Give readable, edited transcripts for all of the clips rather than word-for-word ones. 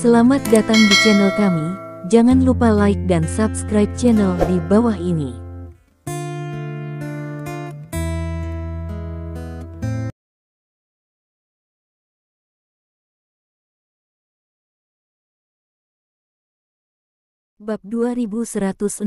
Selamat datang di channel kami, jangan lupa like dan subscribe channel di bawah ini. Bab 2161.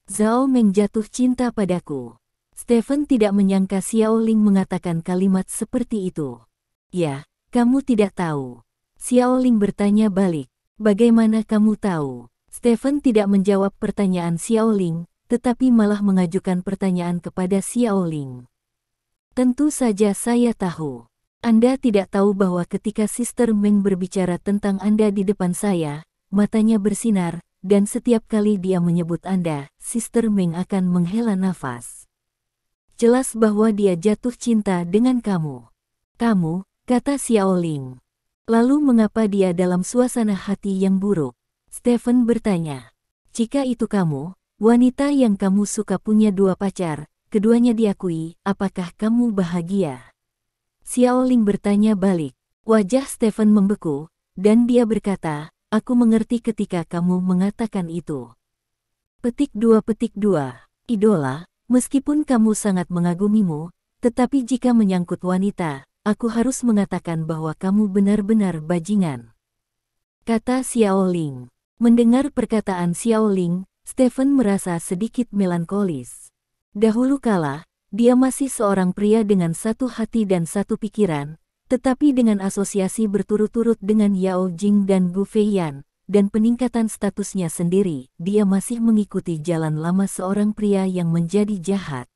Zhao Meng jatuh cinta padaku. Stephen tidak menyangka Xiao Ling mengatakan kalimat seperti itu. Ya, kamu tidak tahu. Xiao Ling bertanya balik. Bagaimana kamu tahu? Stephen tidak menjawab pertanyaan Xiao Ling, tetapi malah mengajukan pertanyaan kepada Xiao Ling. Tentu saja saya tahu. Anda tidak tahu bahwa ketika Sister Meng berbicara tentang Anda di depan saya, matanya bersinar, dan setiap kali dia menyebut Anda, Sister Meng akan menghela nafas. Jelas bahwa dia jatuh cinta dengan kamu. Kamu, kata Xiao Ling. Lalu mengapa dia dalam suasana hati yang buruk? Stephen bertanya. Jika itu kamu, wanita yang kamu suka punya dua pacar, keduanya diakui, apakah kamu bahagia? Xiao Ling bertanya balik. Wajah Stephen membeku, dan dia berkata, aku mengerti ketika kamu mengatakan itu. Petik 2. Idola, meskipun kamu sangat mengagumimu, tetapi jika menyangkut wanita, aku harus mengatakan bahwa kamu benar-benar bajingan. Kata Xiao Ling. Mendengar perkataan Xiao Ling, Stephen merasa sedikit melankolis. Dahulu kala, dia masih seorang pria dengan satu hati dan satu pikiran, tetapi dengan asosiasi berturut-turut dengan Yao Jing dan Gu Feiyan, dan peningkatan statusnya sendiri, dia masih mengikuti jalan lama seorang pria yang menjadi jahat.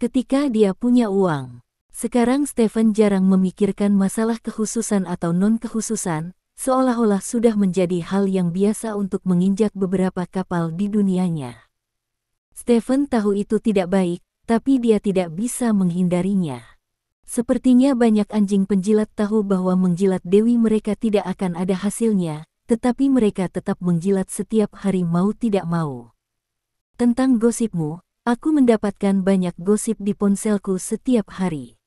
Ketika dia punya uang, sekarang Stephen jarang memikirkan masalah kekhususan atau non-kekhususan, seolah-olah sudah menjadi hal yang biasa untuk menginjak beberapa kapal di dunianya. Stephen tahu itu tidak baik, tapi dia tidak bisa menghindarinya. Sepertinya banyak anjing penjilat tahu bahwa menjilat dewi mereka tidak akan ada hasilnya, tetapi mereka tetap menjilat setiap hari mau tidak mau. Tentang gosipmu, aku mendapatkan banyak gosip di ponselku setiap hari.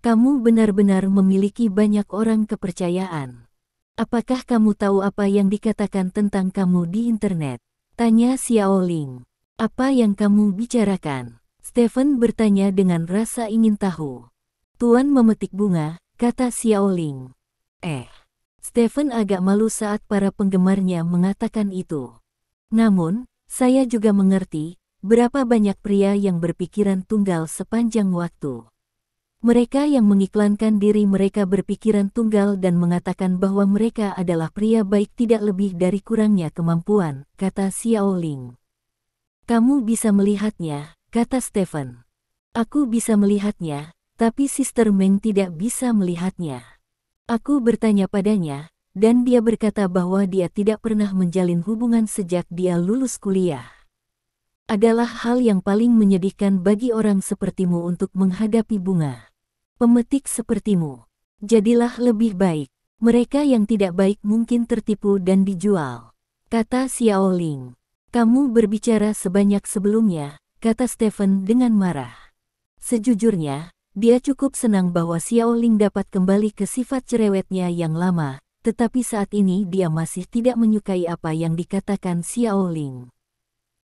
Kamu benar-benar memiliki banyak orang kepercayaan. Apakah kamu tahu apa yang dikatakan tentang kamu di internet? Tanya Xiao Ling. Apa yang kamu bicarakan? Stephen bertanya dengan rasa ingin tahu. Tuan memetik bunga, kata Xiao Ling. Stephen agak malu saat para penggemarnya mengatakan itu. Namun, saya juga mengerti, berapa banyak pria yang berpikiran tunggal sepanjang waktu. Mereka yang mengiklankan diri mereka berpikiran tunggal dan mengatakan bahwa mereka adalah pria baik tidak lebih dari kurangnya kemampuan, kata Xiao Ling. Kamu bisa melihatnya, kata Stephen. Aku bisa melihatnya, tapi Sister Meng tidak bisa melihatnya. Aku bertanya padanya, dan dia berkata bahwa dia tidak pernah menjalin hubungan sejak dia lulus kuliah. Adalah hal yang paling menyedihkan bagi orang sepertimu untuk menghadapi bunga. Pemetik sepertimu. Jadilah lebih baik. Mereka yang tidak baik mungkin tertipu dan dijual. Kata Xiao Ling. Kamu berbicara sebanyak sebelumnya, kata Stephen dengan marah. Sejujurnya, dia cukup senang bahwa Xiao Ling dapat kembali ke sifat cerewetnya yang lama, tetapi saat ini dia masih tidak menyukai apa yang dikatakan Xiao Ling.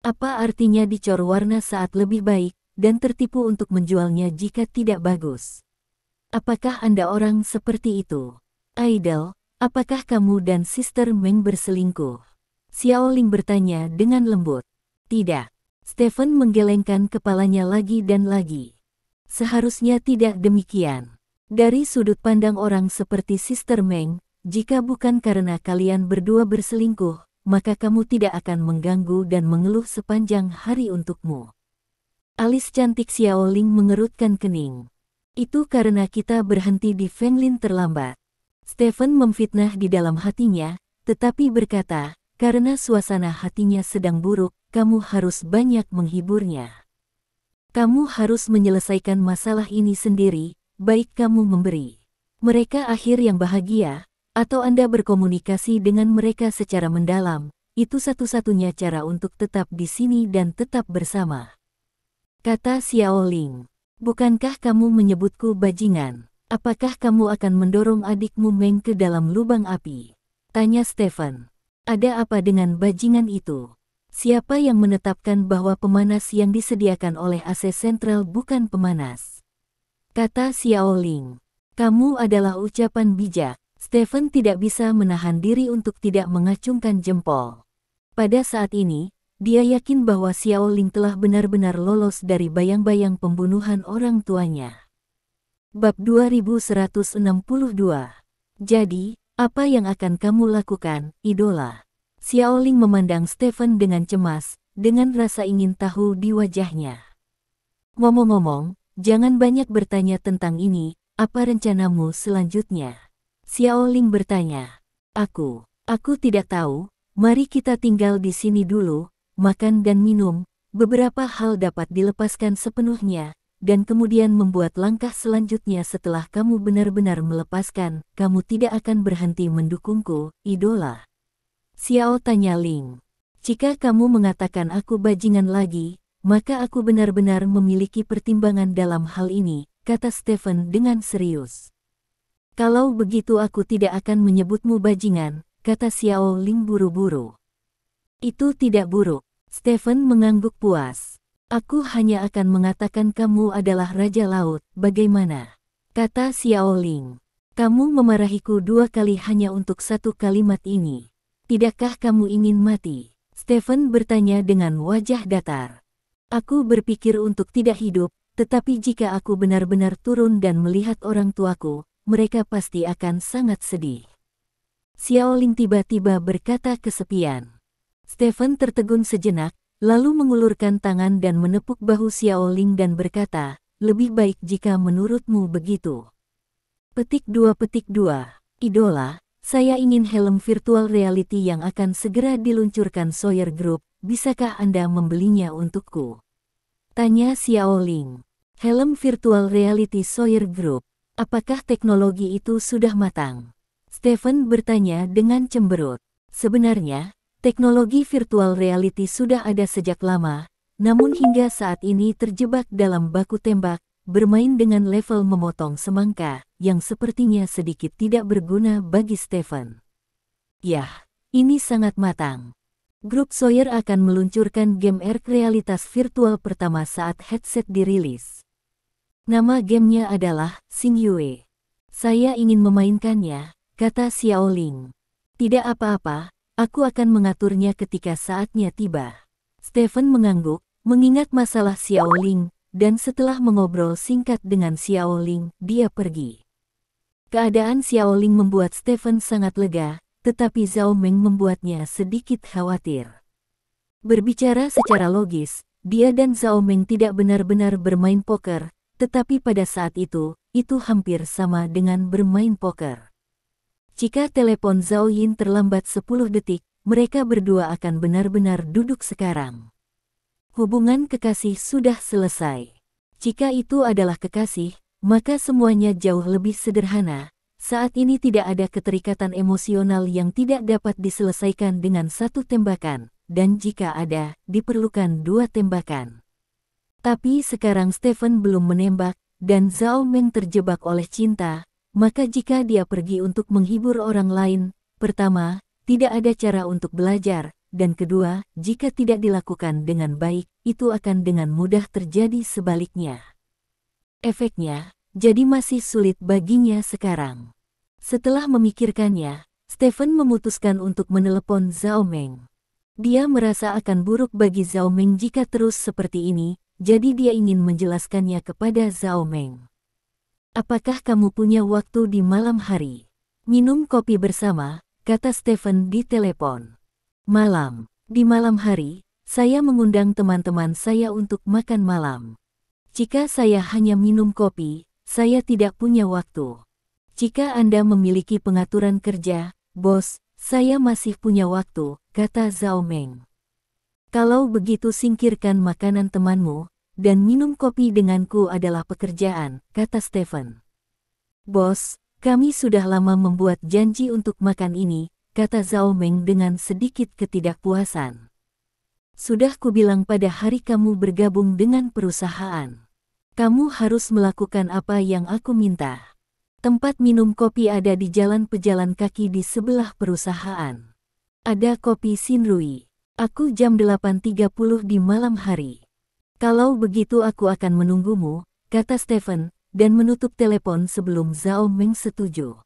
Apa artinya dicor warna saat lebih baik, dan tertipu untuk menjualnya jika tidak bagus? Apakah Anda orang seperti itu? Idol, apakah kamu dan Sister Meng berselingkuh? Xiao Ling bertanya dengan lembut. Tidak. Stephen menggelengkan kepalanya lagi dan lagi. Seharusnya tidak demikian. Dari sudut pandang orang seperti Sister Meng, jika bukan karena kalian berdua berselingkuh, maka kamu tidak akan mengganggu dan mengeluh sepanjang hari untukmu. Alis cantik Xiao Ling mengerutkan kening. Itu karena kita berhenti di Fenglin terlambat. Stephen memfitnah di dalam hatinya, tetapi berkata, karena suasana hatinya sedang buruk, kamu harus banyak menghiburnya. Kamu harus menyelesaikan masalah ini sendiri, baik kamu memberi mereka akhir yang bahagia, atau Anda berkomunikasi dengan mereka secara mendalam, itu satu-satunya cara untuk tetap di sini dan tetap bersama. Kata Xiao Ling. Bukankah kamu menyebutku bajingan? Apakah kamu akan mendorong adikmu Meng ke dalam lubang api? Tanya Stephen. Ada apa dengan bajingan itu? Siapa yang menetapkan bahwa pemanas yang disediakan oleh AC sentral bukan pemanas? Kata Xiao Ling. Kamu adalah ucapan bijak. Stephen tidak bisa menahan diri untuk tidak mengacungkan jempol. Pada saat ini, dia yakin bahwa Xiao Ling telah benar-benar lolos dari bayang-bayang pembunuhan orang tuanya. Bab 2162. Jadi, apa yang akan kamu lakukan, idola? Xiao Ling memandang Stephen dengan cemas, dengan rasa ingin tahu di wajahnya. Ngomong-ngomong, jangan banyak bertanya tentang ini, apa rencanamu selanjutnya? Xiao Ling bertanya. Aku tidak tahu, mari kita tinggal di sini dulu, makan dan minum, beberapa hal dapat dilepaskan sepenuhnya, dan kemudian membuat langkah selanjutnya setelah kamu benar-benar melepaskan, kamu tidak akan berhenti mendukungku, idola. Xiao tanya Ling. Jika kamu mengatakan aku bajingan lagi, maka aku benar-benar memiliki pertimbangan dalam hal ini, kata Stephen dengan serius. Kalau begitu aku tidak akan menyebutmu bajingan, kata Xiao Ling buru-buru. Itu tidak buruk. Stephen mengangguk puas. Aku hanya akan mengatakan kamu adalah Raja Laut, bagaimana? Kata Xiao Ling. Kamu memarahiku 2 kali hanya untuk 1 kalimat ini. Tidakkah kamu ingin mati? Stephen bertanya dengan wajah datar. Aku berpikir untuk tidak hidup, tetapi jika aku benar-benar turun dan melihat orang tuaku, mereka pasti akan sangat sedih. Xiao Ling tiba-tiba berkata kesepian. Stephen tertegun sejenak, lalu mengulurkan tangan dan menepuk bahu Xiao Ling dan berkata, lebih baik jika menurutmu begitu. Petik 2. Idola, saya ingin helm virtual reality yang akan segera diluncurkan Sawyer Group, bisakah Anda membelinya untukku? Tanya Xiao Ling. Helm virtual reality Sawyer Group, apakah teknologi itu sudah matang? Stephen bertanya dengan cemberut. Sebenarnya, teknologi virtual reality sudah ada sejak lama, namun hingga saat ini terjebak dalam baku tembak, bermain dengan level memotong semangka, yang sepertinya sedikit tidak berguna bagi Stephen. Yah, ini sangat matang. Grup Sawyer akan meluncurkan game ARK realitas virtual pertama saat headset dirilis. Nama gamenya adalah Xing Yue. Saya ingin memainkannya, kata Xiao Ling. Tidak apa-apa. Aku akan mengaturnya ketika saatnya tiba. Stephen mengangguk, mengingat masalah Xiao Ling, dan setelah mengobrol singkat dengan Xiao Ling, dia pergi. Keadaan Xiao Ling membuat Stephen sangat lega, tetapi Zhao Meng membuatnya sedikit khawatir. Berbicara secara logis, dia dan Zhao Meng tidak benar-benar bermain poker, tetapi pada saat itu hampir sama dengan bermain poker. Jika telepon Zhao Yin terlambat 10 detik, mereka berdua akan benar-benar duduk sekarang. Hubungan kekasih sudah selesai. Jika itu adalah kekasih, maka semuanya jauh lebih sederhana. Saat ini tidak ada keterikatan emosional yang tidak dapat diselesaikan dengan 1 tembakan, dan jika ada, diperlukan 2 tembakan. Tapi sekarang Stephen belum menembak, dan Zhao Meng terjebak oleh cinta. Maka jika dia pergi untuk menghibur orang lain, pertama, tidak ada cara untuk belajar, dan kedua, jika tidak dilakukan dengan baik, itu akan dengan mudah terjadi sebaliknya. Efeknya, jadi masih sulit baginya sekarang. Setelah memikirkannya, Stephen memutuskan untuk menelepon Zhao Meng. Dia merasa akan buruk bagi Zhao Meng jika terus seperti ini, jadi dia ingin menjelaskannya kepada Zhao Meng. Apakah kamu punya waktu di malam hari? Minum kopi bersama, kata Stephen di telepon. Di malam hari, saya mengundang teman-teman saya untuk makan malam. Jika saya hanya minum kopi, saya tidak punya waktu. Jika Anda memiliki pengaturan kerja, bos, saya masih punya waktu, kata Zhao Meng. Kalau begitu singkirkan makanan temanmu, dan minum kopi denganku adalah pekerjaan, kata Stephen. Bos, kami sudah lama membuat janji untuk makan ini, kata Zhao Meng dengan sedikit ketidakpuasan. Sudah kubilang pada hari kamu bergabung dengan perusahaan. Kamu harus melakukan apa yang aku minta. Tempat minum kopi ada di jalan pejalan kaki di sebelah perusahaan. Ada kopi Shinrui. Aku jam 8.30 di malam hari. Kalau begitu aku akan menunggumu, kata Stephen, dan menutup telepon sebelum Zhao Meng setuju.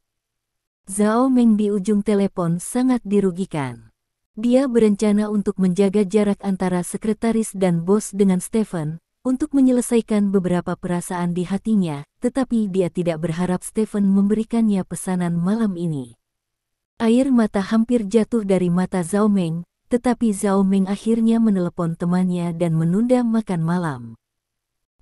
Zhao Meng di ujung telepon sangat dirugikan. Dia berencana untuk menjaga jarak antara sekretaris dan bos dengan Stephen, untuk menyelesaikan beberapa perasaan di hatinya, tetapi dia tidak berharap Stephen memberikannya pesanan malam ini. Air mata hampir jatuh dari mata Zhao Meng, tetapi Zhao Meng akhirnya menelepon temannya dan menunda makan malam.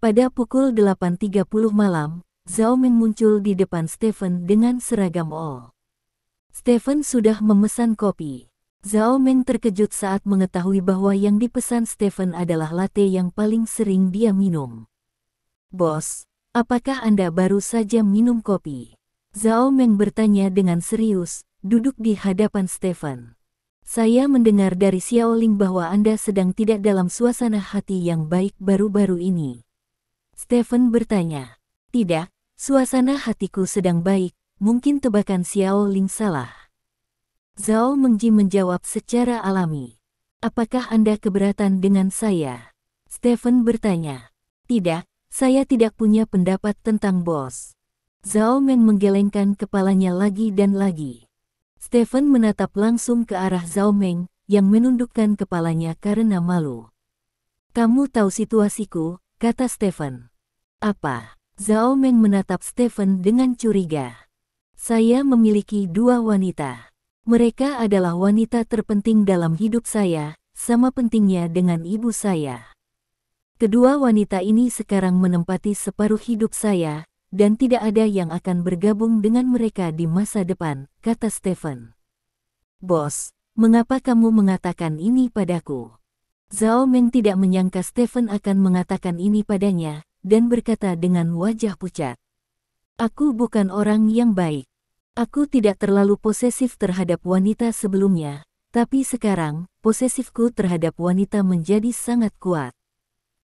Pada pukul 8.30 malam, Zhao Meng muncul di depan Stephen dengan seragam all. Stephen sudah memesan kopi. Zhao Meng terkejut saat mengetahui bahwa yang dipesan Stephen adalah latte yang paling sering dia minum. "Bos, apakah Anda baru saja minum kopi?" Zhao Meng bertanya dengan serius, duduk di hadapan Stephen. "Saya mendengar dari Xiaoling bahwa Anda sedang tidak dalam suasana hati yang baik baru-baru ini." Stephen bertanya. "Tidak, suasana hatiku sedang baik, mungkin tebakan Xiaoling salah." Zhao Mengji menjawab secara alami. "Apakah Anda keberatan dengan saya?" Stephen bertanya. "Tidak, saya tidak punya pendapat tentang bos." Zhao Meng menggelengkan kepalanya lagi dan lagi. Stephen menatap langsung ke arah Zhao Meng, yang menundukkan kepalanya karena malu. "Kamu tahu situasiku," kata Stephen. "Apa?" Zhao Meng menatap Stephen dengan curiga. "Saya memiliki dua wanita. Mereka adalah wanita terpenting dalam hidup saya, sama pentingnya dengan ibu saya. Kedua wanita ini sekarang menempati separuh hidup saya, dan tidak ada yang akan bergabung dengan mereka di masa depan," kata Stephen. "Bos, mengapa kamu mengatakan ini padaku?" Zhao Meng tidak menyangka Stephen akan mengatakan ini padanya, dan berkata dengan wajah pucat. "Aku bukan orang yang baik. Aku tidak terlalu posesif terhadap wanita sebelumnya, tapi sekarang, posesifku terhadap wanita menjadi sangat kuat.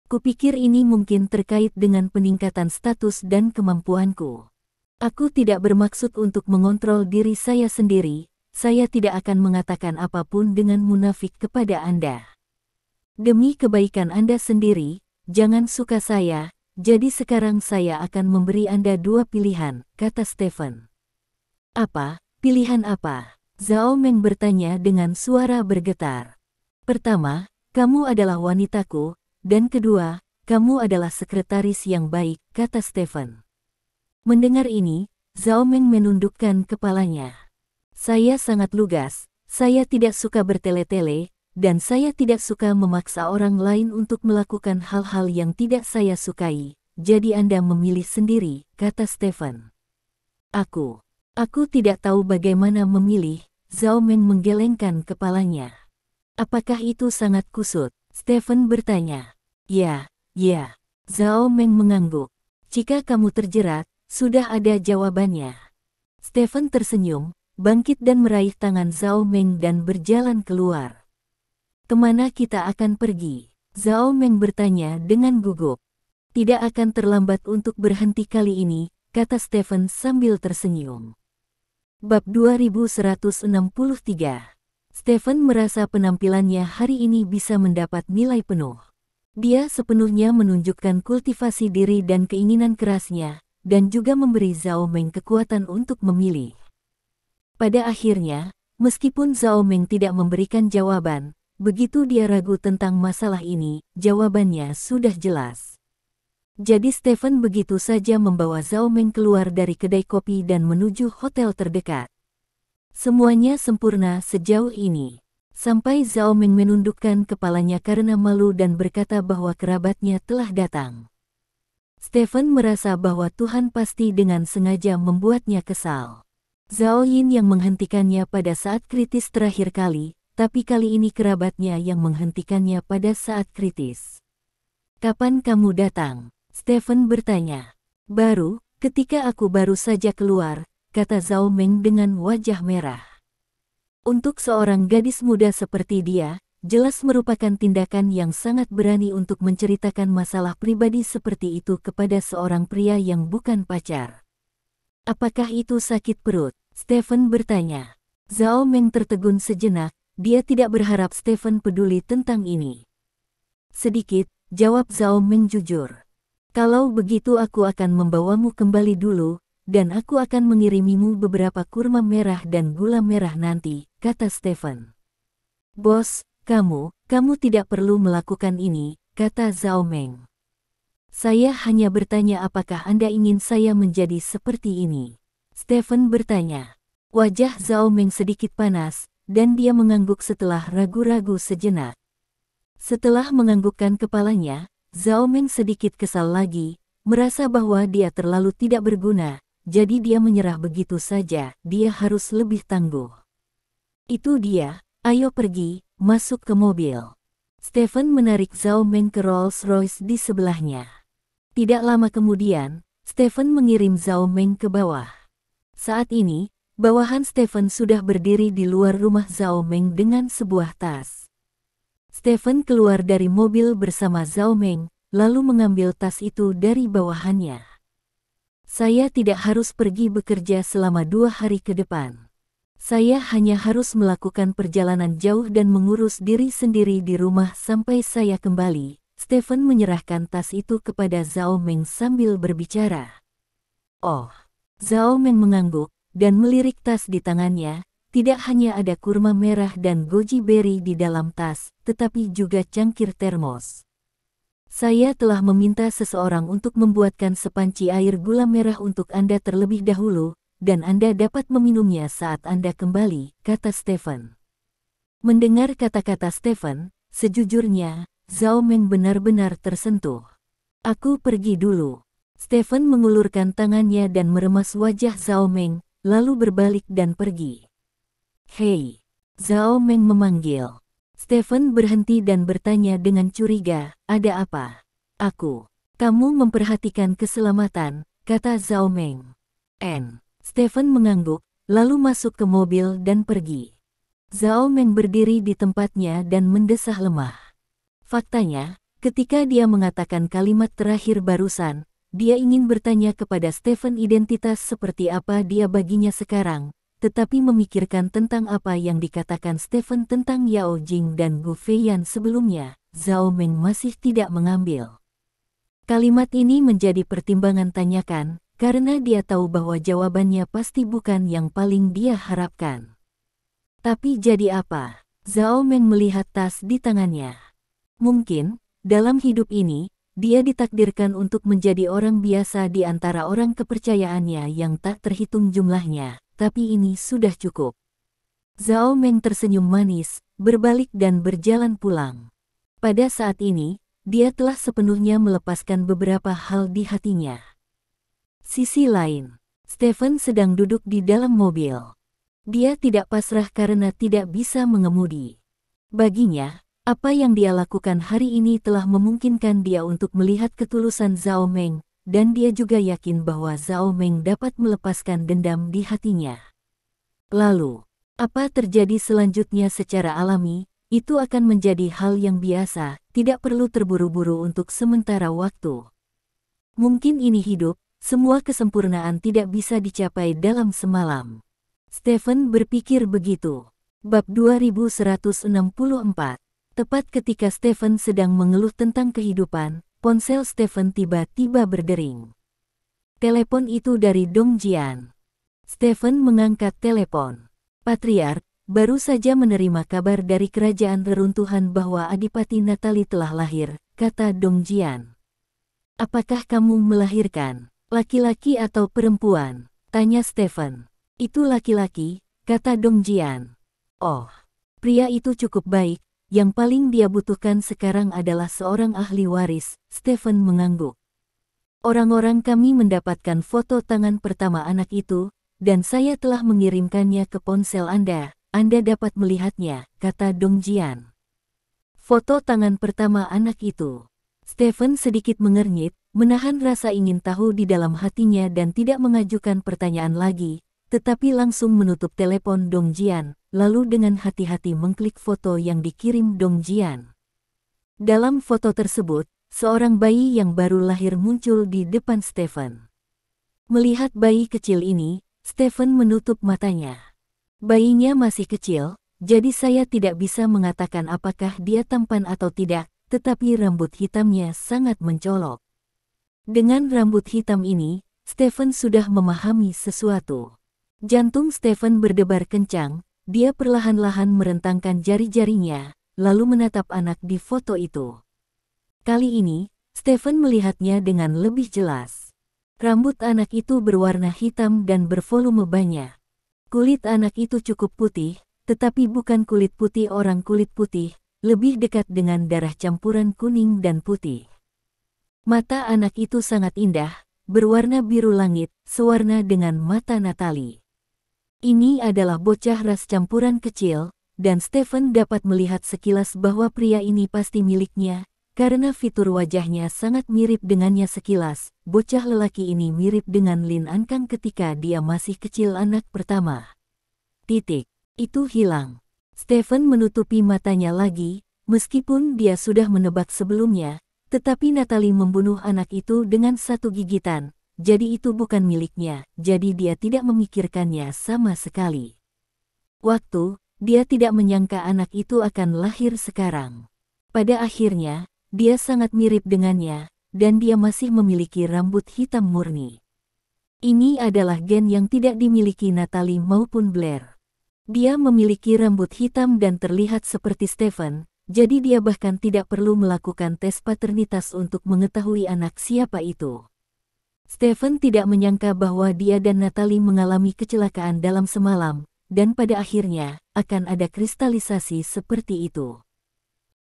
Kupikir ini mungkin terkait dengan peningkatan status dan kemampuanku. Aku tidak bermaksud untuk mengontrol diri saya sendiri, saya tidak akan mengatakan apapun dengan munafik kepada Anda. Demi kebaikan Anda sendiri, jangan suka saya, jadi sekarang saya akan memberi Anda dua pilihan," kata Stephen. "Apa, pilihan apa?" Zhao Meng bertanya dengan suara bergetar. "Pertama, kamu adalah wanitaku, dan kedua, kamu adalah sekretaris yang baik," kata Stephen. Mendengar ini, Zhao Meng menundukkan kepalanya. "Saya sangat lugas, saya tidak suka bertele-tele, dan saya tidak suka memaksa orang lain untuk melakukan hal-hal yang tidak saya sukai, jadi Anda memilih sendiri," kata Stephen. Aku tidak tahu bagaimana memilih." Zhao Meng menggelengkan kepalanya. "Apakah itu sangat kusut?" Stephen bertanya. Ya. Zhao Meng mengangguk. "Jika kamu terjerat, sudah ada jawabannya." Stephen tersenyum, bangkit dan meraih tangan Zhao Meng dan berjalan keluar. "Kemana kita akan pergi?" Zhao Meng bertanya dengan gugup. "Tidak akan terlambat untuk berhenti kali ini," kata Stephen sambil tersenyum. Bab 2163. Stephen merasa penampilannya hari ini bisa mendapat nilai penuh. Dia sepenuhnya menunjukkan kultivasi diri dan keinginan kerasnya, dan juga memberi Zhao Meng kekuatan untuk memilih. Pada akhirnya, meskipun Zhao Meng tidak memberikan jawaban, begitu dia ragu tentang masalah ini, jawabannya sudah jelas. Jadi Stephen begitu saja membawa Zhao Meng keluar dari kedai kopi dan menuju hotel terdekat. Semuanya sempurna sejauh ini. Sampai Zhao Meng menundukkan kepalanya karena malu dan berkata bahwa kerabatnya telah datang. Stephen merasa bahwa Tuhan pasti dengan sengaja membuatnya kesal. Zhao Yin yang menghentikannya pada saat kritis terakhir kali, tapi kali ini kerabatnya yang menghentikannya pada saat kritis. "Kapan kamu datang?" Stephen bertanya. Ketika aku baru saja keluar," kata Zhao Meng dengan wajah merah. Untuk seorang gadis muda seperti dia, jelas merupakan tindakan yang sangat berani untuk menceritakan masalah pribadi seperti itu kepada seorang pria yang bukan pacar. Apakah itu sakit perut? Stephen bertanya. Zhao Meng tertegun sejenak, dia tidak berharap Stephen peduli tentang ini. Sedikit, jawab Zhao Meng jujur. Kalau begitu aku akan membawamu kembali dulu, dan aku akan mengirimimu beberapa kurma merah dan gula merah nanti, kata Stephen. Bos, kamu tidak perlu melakukan ini, kata Zhao Meng. Saya hanya bertanya apakah Anda ingin saya menjadi seperti ini. Stephen bertanya. Wajah Zhao Meng sedikit panas, dan dia mengangguk setelah ragu-ragu sejenak. Setelah menganggukkan kepalanya, Zhao Meng sedikit kesal lagi, merasa bahwa dia terlalu tidak berguna, jadi dia menyerah begitu saja, dia harus lebih tangguh. Itu dia, ayo pergi, masuk ke mobil. Stephen menarik Zhao Meng ke Rolls-Royce di sebelahnya. Tidak lama kemudian, Stephen mengirim Zhao Meng ke bawah. Saat ini, bawahan Stephen sudah berdiri di luar rumah Zhao Meng dengan sebuah tas. Stephen keluar dari mobil bersama Zhao Meng, lalu mengambil tas itu dari bawahannya. Saya tidak harus pergi bekerja selama 2 hari ke depan. Saya hanya harus melakukan perjalanan jauh dan mengurus diri sendiri di rumah sampai saya kembali. Stephen menyerahkan tas itu kepada Zhao Meng sambil berbicara. Oh. Zhao Meng mengangguk, dan melirik tas di tangannya. Tidak hanya ada kurma merah dan goji berry di dalam tas, tetapi juga cangkir termos. Saya telah meminta seseorang untuk membuatkan sepanci air gula merah untuk Anda terlebih dahulu, dan Anda dapat meminumnya saat Anda kembali, kata Stephen. Mendengar kata-kata Stephen, sejujurnya, Zhao Meng benar-benar tersentuh. Aku pergi dulu. Stephen mengulurkan tangannya dan meremas wajah Zhao Meng, lalu berbalik dan pergi. Hei, Zhao Meng memanggil. Stephen berhenti dan bertanya dengan curiga, ada apa? Kamu memperhatikan keselamatan, kata Zhao Meng. Stephen mengangguk, lalu masuk ke mobil dan pergi. Zhao Meng berdiri di tempatnya dan mendesah lemah. Faktanya, ketika dia mengatakan kalimat terakhir barusan, dia ingin bertanya kepada Stephen identitas seperti apa dia baginya sekarang, tetapi memikirkan tentang apa yang dikatakan Stephen tentang Yao Jing dan Gu Feiyan sebelumnya, Zhao Meng masih tidak mengambil. Kalimat ini menjadi pertimbangan tanyakan, karena dia tahu bahwa jawabannya pasti bukan yang paling dia harapkan. Tapi jadi apa? Zhao Meng melihat tas di tangannya. Mungkin, dalam hidup ini, dia ditakdirkan untuk menjadi orang biasa di antara orang kepercayaannya yang tak terhitung jumlahnya, tapi ini sudah cukup. Zhao Meng tersenyum manis, berbalik dan berjalan pulang. Pada saat ini, dia telah sepenuhnya melepaskan beberapa hal di hatinya. Sisi lain, Stephen sedang duduk di dalam mobil. Dia tidak pasrah karena tidak bisa mengemudi. Baginya, apa yang dia lakukan hari ini telah memungkinkan dia untuk melihat ketulusan Zhao Meng, dan dia juga yakin bahwa Zhao Meng dapat melepaskan dendam di hatinya. Lalu, apa terjadi selanjutnya secara alami, itu akan menjadi hal yang biasa, tidak perlu terburu-buru untuk sementara waktu. Mungkin ini hidup, semua kesempurnaan tidak bisa dicapai dalam semalam. Stephen berpikir begitu. Bab 2164. Tepat ketika Stephen sedang mengeluh tentang kehidupan, ponsel Stephen tiba-tiba berdering. Telepon itu dari Dong Jian. Stephen mengangkat telepon. Patriark, baru saja menerima kabar dari kerajaan reruntuhan bahwa Adipati Natali telah lahir, kata Dong Jian. Apakah kamu melahirkan laki-laki atau perempuan? Tanya Stephen. Itu laki-laki, kata Dong Jian. Oh, pria itu cukup baik. Yang paling dia butuhkan sekarang adalah seorang ahli waris, Stephen mengangguk. Orang-orang kami mendapatkan foto tangan pertama anak itu, dan saya telah mengirimkannya ke ponsel Anda dapat melihatnya, kata Dong Jian. Foto tangan pertama anak itu. Stephen sedikit mengernyit, menahan rasa ingin tahu di dalam hatinya dan tidak mengajukan pertanyaan lagi, tetapi langsung menutup telepon Dong Jian, lalu dengan hati-hati mengklik foto yang dikirim Dong Jian. Dalam foto tersebut, seorang bayi yang baru lahir muncul di depan Stephen. Melihat bayi kecil ini, Stephen menutup matanya. Bayinya masih kecil, jadi saya tidak bisa mengatakan apakah dia tampan atau tidak, tetapi rambut hitamnya sangat mencolok. Dengan rambut hitam ini, Stephen sudah memahami sesuatu. Jantung Stephen berdebar kencang, dia perlahan-lahan merentangkan jari-jarinya, lalu menatap anak di foto itu. Kali ini, Stephen melihatnya dengan lebih jelas. Rambut anak itu berwarna hitam dan bervolume banyak. Kulit anak itu cukup putih, tetapi bukan kulit putih orang kulit putih, lebih dekat dengan darah campuran kuning dan putih. Mata anak itu sangat indah, berwarna biru langit, sewarna dengan mata Natalie. Ini adalah bocah ras campuran kecil, dan Stephen dapat melihat sekilas bahwa pria ini pasti miliknya, karena fitur wajahnya sangat mirip dengannya sekilas. Bocah lelaki ini mirip dengan Lin Ankang ketika dia masih kecil anak pertama. Itu hilang. Stephen menutupi matanya lagi, meskipun dia sudah menebak sebelumnya, tetapi Natalie membunuh anak itu dengan satu gigitan, jadi itu bukan miliknya, jadi dia tidak memikirkannya sama sekali. Dia tidak menyangka anak itu akan lahir sekarang. Pada akhirnya, dia sangat mirip dengannya, dan dia masih memiliki rambut hitam murni. Ini adalah gen yang tidak dimiliki Natalie maupun Blair. Dia memiliki rambut hitam dan terlihat seperti Stephen, jadi dia bahkan tidak perlu melakukan tes paternitas untuk mengetahui anak siapa itu. Stephen tidak menyangka bahwa dia dan Natalie mengalami kecelakaan dalam semalam, dan pada akhirnya, akan ada kristalisasi seperti itu.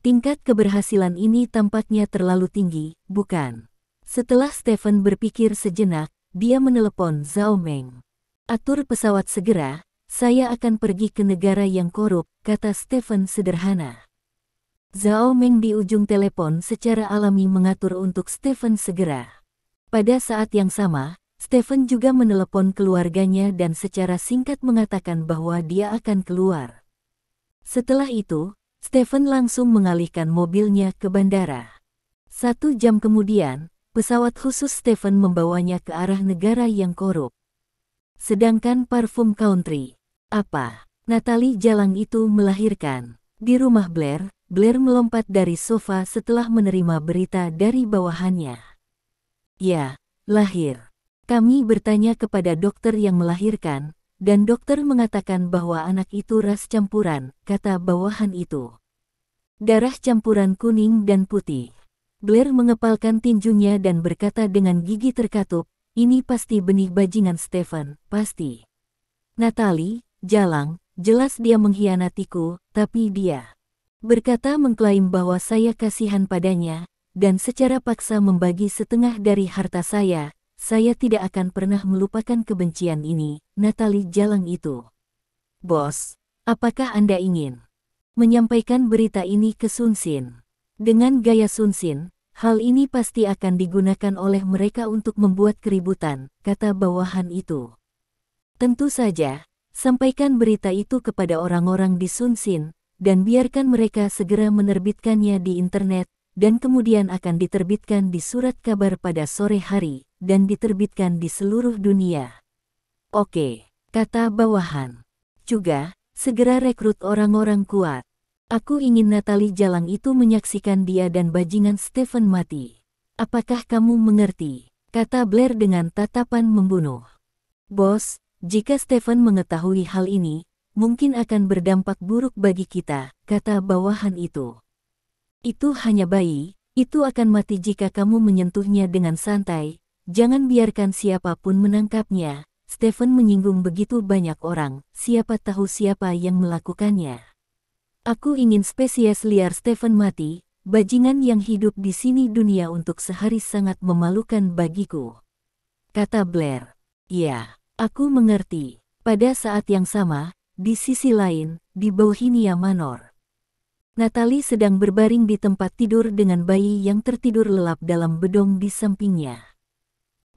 Tingkat keberhasilan ini tampaknya terlalu tinggi, bukan? Setelah Stephen berpikir sejenak, dia menelepon Zhao Meng. Atur pesawat segera, saya akan pergi ke negara yang korup, kata Stephen sederhana. Zhao Meng di ujung telepon secara alami mengatur untuk Stephen segera. Pada saat yang sama, Stephen juga menelepon keluarganya dan secara singkat mengatakan bahwa dia akan keluar. Setelah itu, Stephen langsung mengalihkan mobilnya ke bandara. 1 jam kemudian, pesawat khusus Stephen membawanya ke arah negara yang korup. Sedangkan parfum country. Apa? Natalie Jalang itu melahirkan. Di rumah Blair, Blair melompat dari sofa setelah menerima berita dari bawahannya. Ya, lahir. Kami bertanya kepada dokter yang melahirkan, dan dokter mengatakan bahwa anak itu ras campuran, kata bawahan itu. Darah campuran kuning dan putih. Blair mengepalkan tinjunya dan berkata dengan gigi terkatup, ini pasti benih bajingan Stephen, pasti. Natalie Jalang, jelas dia mengkhianatiku, tapi dia berkata mengklaim bahwa saya kasihan padanya, dan secara paksa membagi setengah dari harta saya tidak akan pernah melupakan kebencian ini, Natalie Jalang itu. Bos, apakah Anda ingin menyampaikan berita ini ke Sun Sin? Dengan gaya Sun Sin, hal ini pasti akan digunakan oleh mereka untuk membuat keributan, kata bawahan itu. Tentu saja, sampaikan berita itu kepada orang-orang di Sun Sin, dan biarkan mereka segera menerbitkannya di internet, dan kemudian akan diterbitkan di surat kabar pada sore hari, dan diterbitkan di seluruh dunia. Oke, kata bawahan. Juga, segera rekrut orang-orang kuat. Aku ingin Natalie Jalang itu menyaksikan dia dan bajingan Stephen mati. Apakah kamu mengerti? Kata Blair dengan tatapan membunuh. Bos, jika Stephen mengetahui hal ini, mungkin akan berdampak buruk bagi kita, kata bawahan itu. Itu hanya bayi, itu akan mati jika kamu menyentuhnya dengan santai. Jangan biarkan siapapun menangkapnya. Stephen menyinggung begitu banyak orang, siapa tahu siapa yang melakukannya. Aku ingin spesies liar Stephen mati, bajingan yang hidup di sini dunia untuk sehari sangat memalukan bagiku. Kata Blair. Ya, aku mengerti. Pada saat yang sama, di sisi lain, di Bohemia Manor. Natalie sedang berbaring di tempat tidur dengan bayi yang tertidur lelap dalam bedong di sampingnya.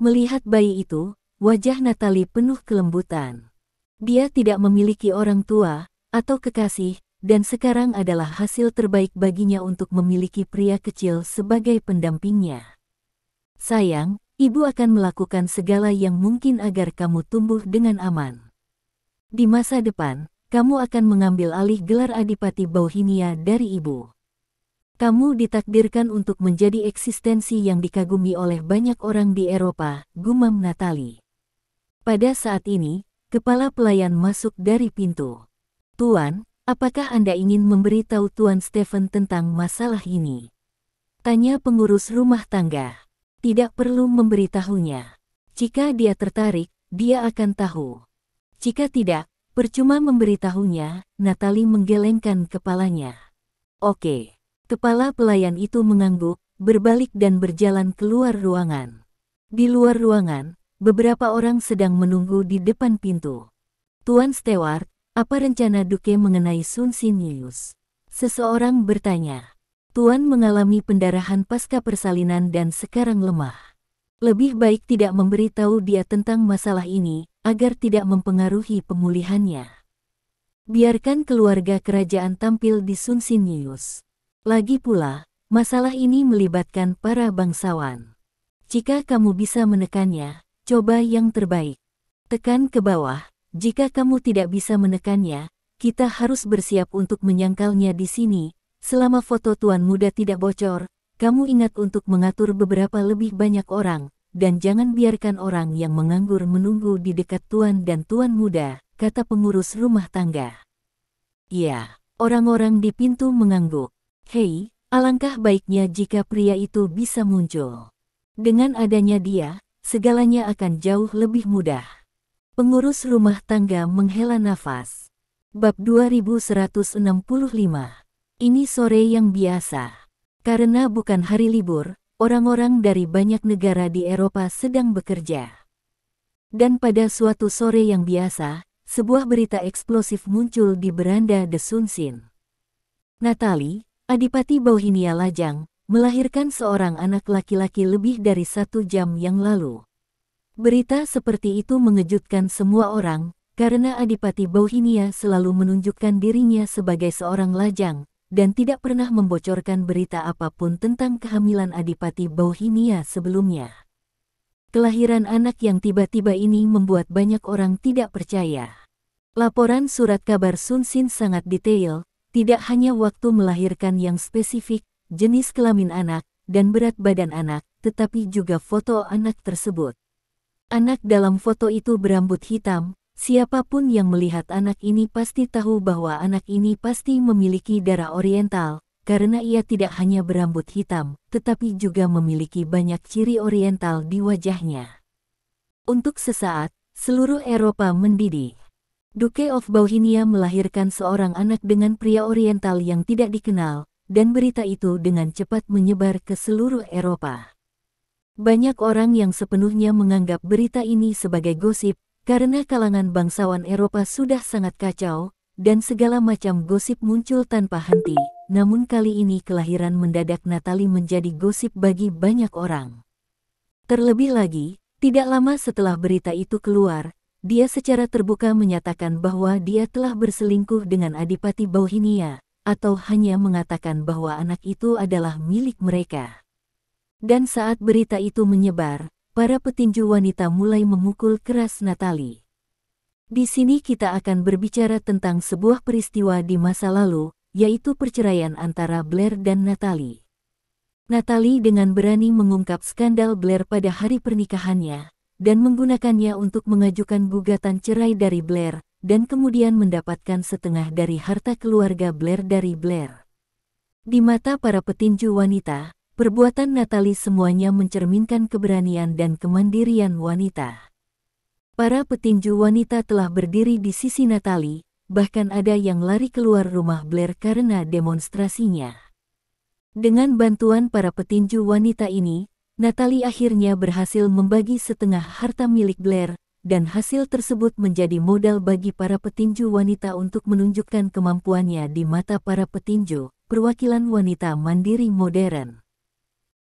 Melihat bayi itu, wajah Natalie penuh kelembutan. Dia tidak memiliki orang tua atau kekasih, dan sekarang adalah hasil terbaik baginya untuk memiliki pria kecil sebagai pendampingnya. Sayang, ibu akan melakukan segala yang mungkin agar kamu tumbuh dengan aman. Di masa depan, kamu akan mengambil alih gelar Adipati Bauhinia dari ibu. Kamu ditakdirkan untuk menjadi eksistensi yang dikagumi oleh banyak orang di Eropa, gumam Natalie. Pada saat ini, kepala pelayan masuk dari pintu. Tuan, apakah Anda ingin memberitahu Tuan Stephen tentang masalah ini? Tanya pengurus rumah tangga. Tidak perlu memberitahunya. Jika dia tertarik, dia akan tahu. Jika tidak, percuma memberitahunya. Natalie menggelengkan kepalanya. Oke. Kepala pelayan itu mengangguk, berbalik dan berjalan keluar ruangan. Di luar ruangan, beberapa orang sedang menunggu di depan pintu. Tuan Stewart, apa rencana Duke mengenai Sun Sinius? Seseorang bertanya. Tuan mengalami pendarahan pasca persalinan dan sekarang lemah. Lebih baik tidak memberitahu dia tentang masalah ini, agar tidak mempengaruhi pemulihannya. Biarkan keluarga kerajaan tampil di Sun Sinius. Lagi pula, masalah ini melibatkan para bangsawan. Jika kamu bisa menekannya, coba yang terbaik. Tekan ke bawah. Jika kamu tidak bisa menekannya, kita harus bersiap untuk menyangkalnya di sini. Selama foto tuan muda tidak bocor, kamu ingat untuk mengatur beberapa lebih banyak orang, dan jangan biarkan orang yang menganggur menunggu di dekat tuan dan tuan muda, kata pengurus rumah tangga. Ya, orang-orang di pintu mengangguk. Hei, alangkah baiknya jika pria itu bisa muncul. Dengan adanya dia, segalanya akan jauh lebih mudah. Pengurus rumah tangga menghela nafas. Bab 2165. Ini sore yang biasa. Karena bukan hari libur, orang-orang dari banyak negara di Eropa sedang bekerja. Dan pada suatu sore yang biasa, sebuah berita eksplosif muncul di beranda The Sunsin. Natalie, Adipati Bauhinia Lajang, melahirkan seorang anak laki-laki lebih dari 1 jam yang lalu. Berita seperti itu mengejutkan semua orang, karena Adipati Bauhinia selalu menunjukkan dirinya sebagai seorang lajang, dan tidak pernah membocorkan berita apapun tentang kehamilan Adipati Bauhinia sebelumnya. Kelahiran anak yang tiba-tiba ini membuat banyak orang tidak percaya. Laporan surat kabar Sunsin sangat detail, tidak hanya waktu melahirkan yang spesifik, jenis kelamin anak, dan berat badan anak, tetapi juga foto anak tersebut. Anak dalam foto itu berambut hitam, siapapun yang melihat anak ini pasti tahu bahwa anak ini pasti memiliki darah Oriental, karena ia tidak hanya berambut hitam, tetapi juga memiliki banyak ciri Oriental di wajahnya. Untuk sesaat, seluruh Eropa mendidih. Duke of Bauhinia melahirkan seorang anak dengan pria Oriental yang tidak dikenal, dan berita itu dengan cepat menyebar ke seluruh Eropa. Banyak orang yang sepenuhnya menganggap berita ini sebagai gosip, karena kalangan bangsawan Eropa sudah sangat kacau, dan segala macam gosip muncul tanpa henti. Namun kali ini kelahiran mendadak Natalie menjadi gosip bagi banyak orang. Terlebih lagi, tidak lama setelah berita itu keluar, dia secara terbuka menyatakan bahwa dia telah berselingkuh dengan Adipati Bauhinia, atau hanya mengatakan bahwa anak itu adalah milik mereka. Dan saat berita itu menyebar, para petinju wanita mulai memukul keras Natalie. Di sini kita akan berbicara tentang sebuah peristiwa di masa lalu, yaitu perceraian antara Blair dan Natalie. Natalie dengan berani mengungkap skandal Blair pada hari pernikahannya, dan menggunakannya untuk mengajukan gugatan cerai dari Blair, dan kemudian mendapatkan setengah dari harta keluarga Blair dari Blair. Di mata para petinju wanita, perbuatan Natalie semuanya mencerminkan keberanian dan kemandirian wanita. Para petinju wanita telah berdiri di sisi Natalie, bahkan ada yang lari keluar rumah Blair karena demonstrasinya. Dengan bantuan para petinju wanita ini, Natalie akhirnya berhasil membagi setengah harta milik Blair, dan hasil tersebut menjadi modal bagi para petinju wanita untuk menunjukkan kemampuannya di mata para petinju, perwakilan wanita mandiri modern.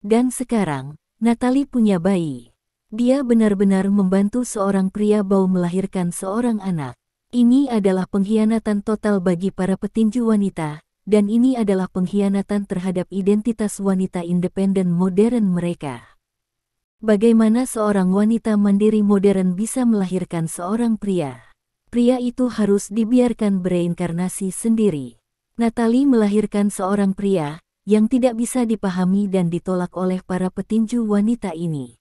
Dan sekarang, Natalie punya bayi. Dia benar-benar membantu seorang pria bau melahirkan seorang anak. Ini adalah pengkhianatan total bagi para petinju wanita, dan ini adalah pengkhianatan terhadap identitas wanita independen modern mereka. Bagaimana seorang wanita mandiri modern bisa melahirkan seorang pria? Pria itu harus dibiarkan bereinkarnasi sendiri. Natalie melahirkan seorang pria yang tidak bisa dipahami dan ditolak oleh para petinju wanita ini.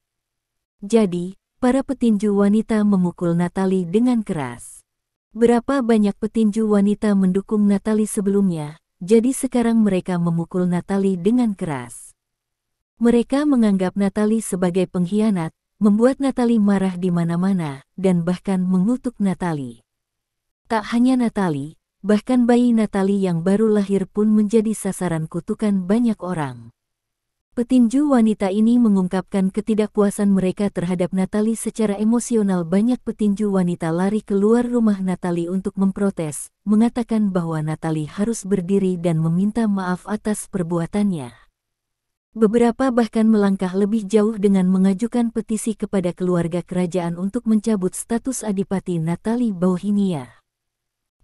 Jadi, para petinju wanita memukul Natalie dengan keras. Berapa banyak petinju wanita mendukung Natalie sebelumnya, jadi sekarang mereka memukul Natalie dengan keras. Mereka menganggap Natalie sebagai pengkhianat, membuat Natalie marah di mana-mana, dan bahkan mengutuk Natalie. Tak hanya Natalie, bahkan bayi Natalie yang baru lahir pun menjadi sasaran kutukan banyak orang. Petinju wanita ini mengungkapkan ketidakpuasan mereka terhadap Natalie secara emosional. Banyak petinju wanita lari keluar rumah Natalie untuk memprotes, mengatakan bahwa Natalie harus berdiri dan meminta maaf atas perbuatannya. Beberapa bahkan melangkah lebih jauh dengan mengajukan petisi kepada keluarga kerajaan untuk mencabut status adipati Natalie Bauhinia.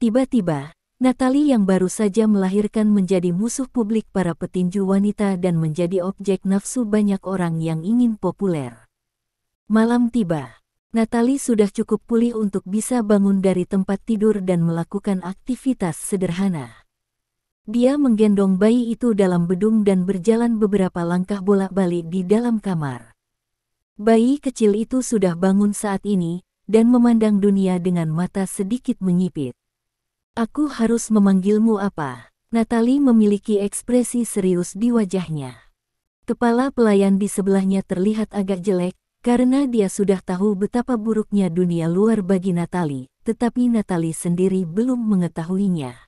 Tiba-tiba, Natalie yang baru saja melahirkan menjadi musuh publik para petinju wanita dan menjadi objek nafsu banyak orang yang ingin populer. Malam tiba. Natalie sudah cukup pulih untuk bisa bangun dari tempat tidur dan melakukan aktivitas sederhana. Dia menggendong bayi itu dalam bedung dan berjalan beberapa langkah bolak-balik di dalam kamar. Bayi kecil itu sudah bangun saat ini dan memandang dunia dengan mata sedikit menyipit. Aku harus memanggilmu apa? Natalie memiliki ekspresi serius di wajahnya. Kepala pelayan di sebelahnya terlihat agak jelek, karena dia sudah tahu betapa buruknya dunia luar bagi Natalie, tetapi Natalie sendiri belum mengetahuinya.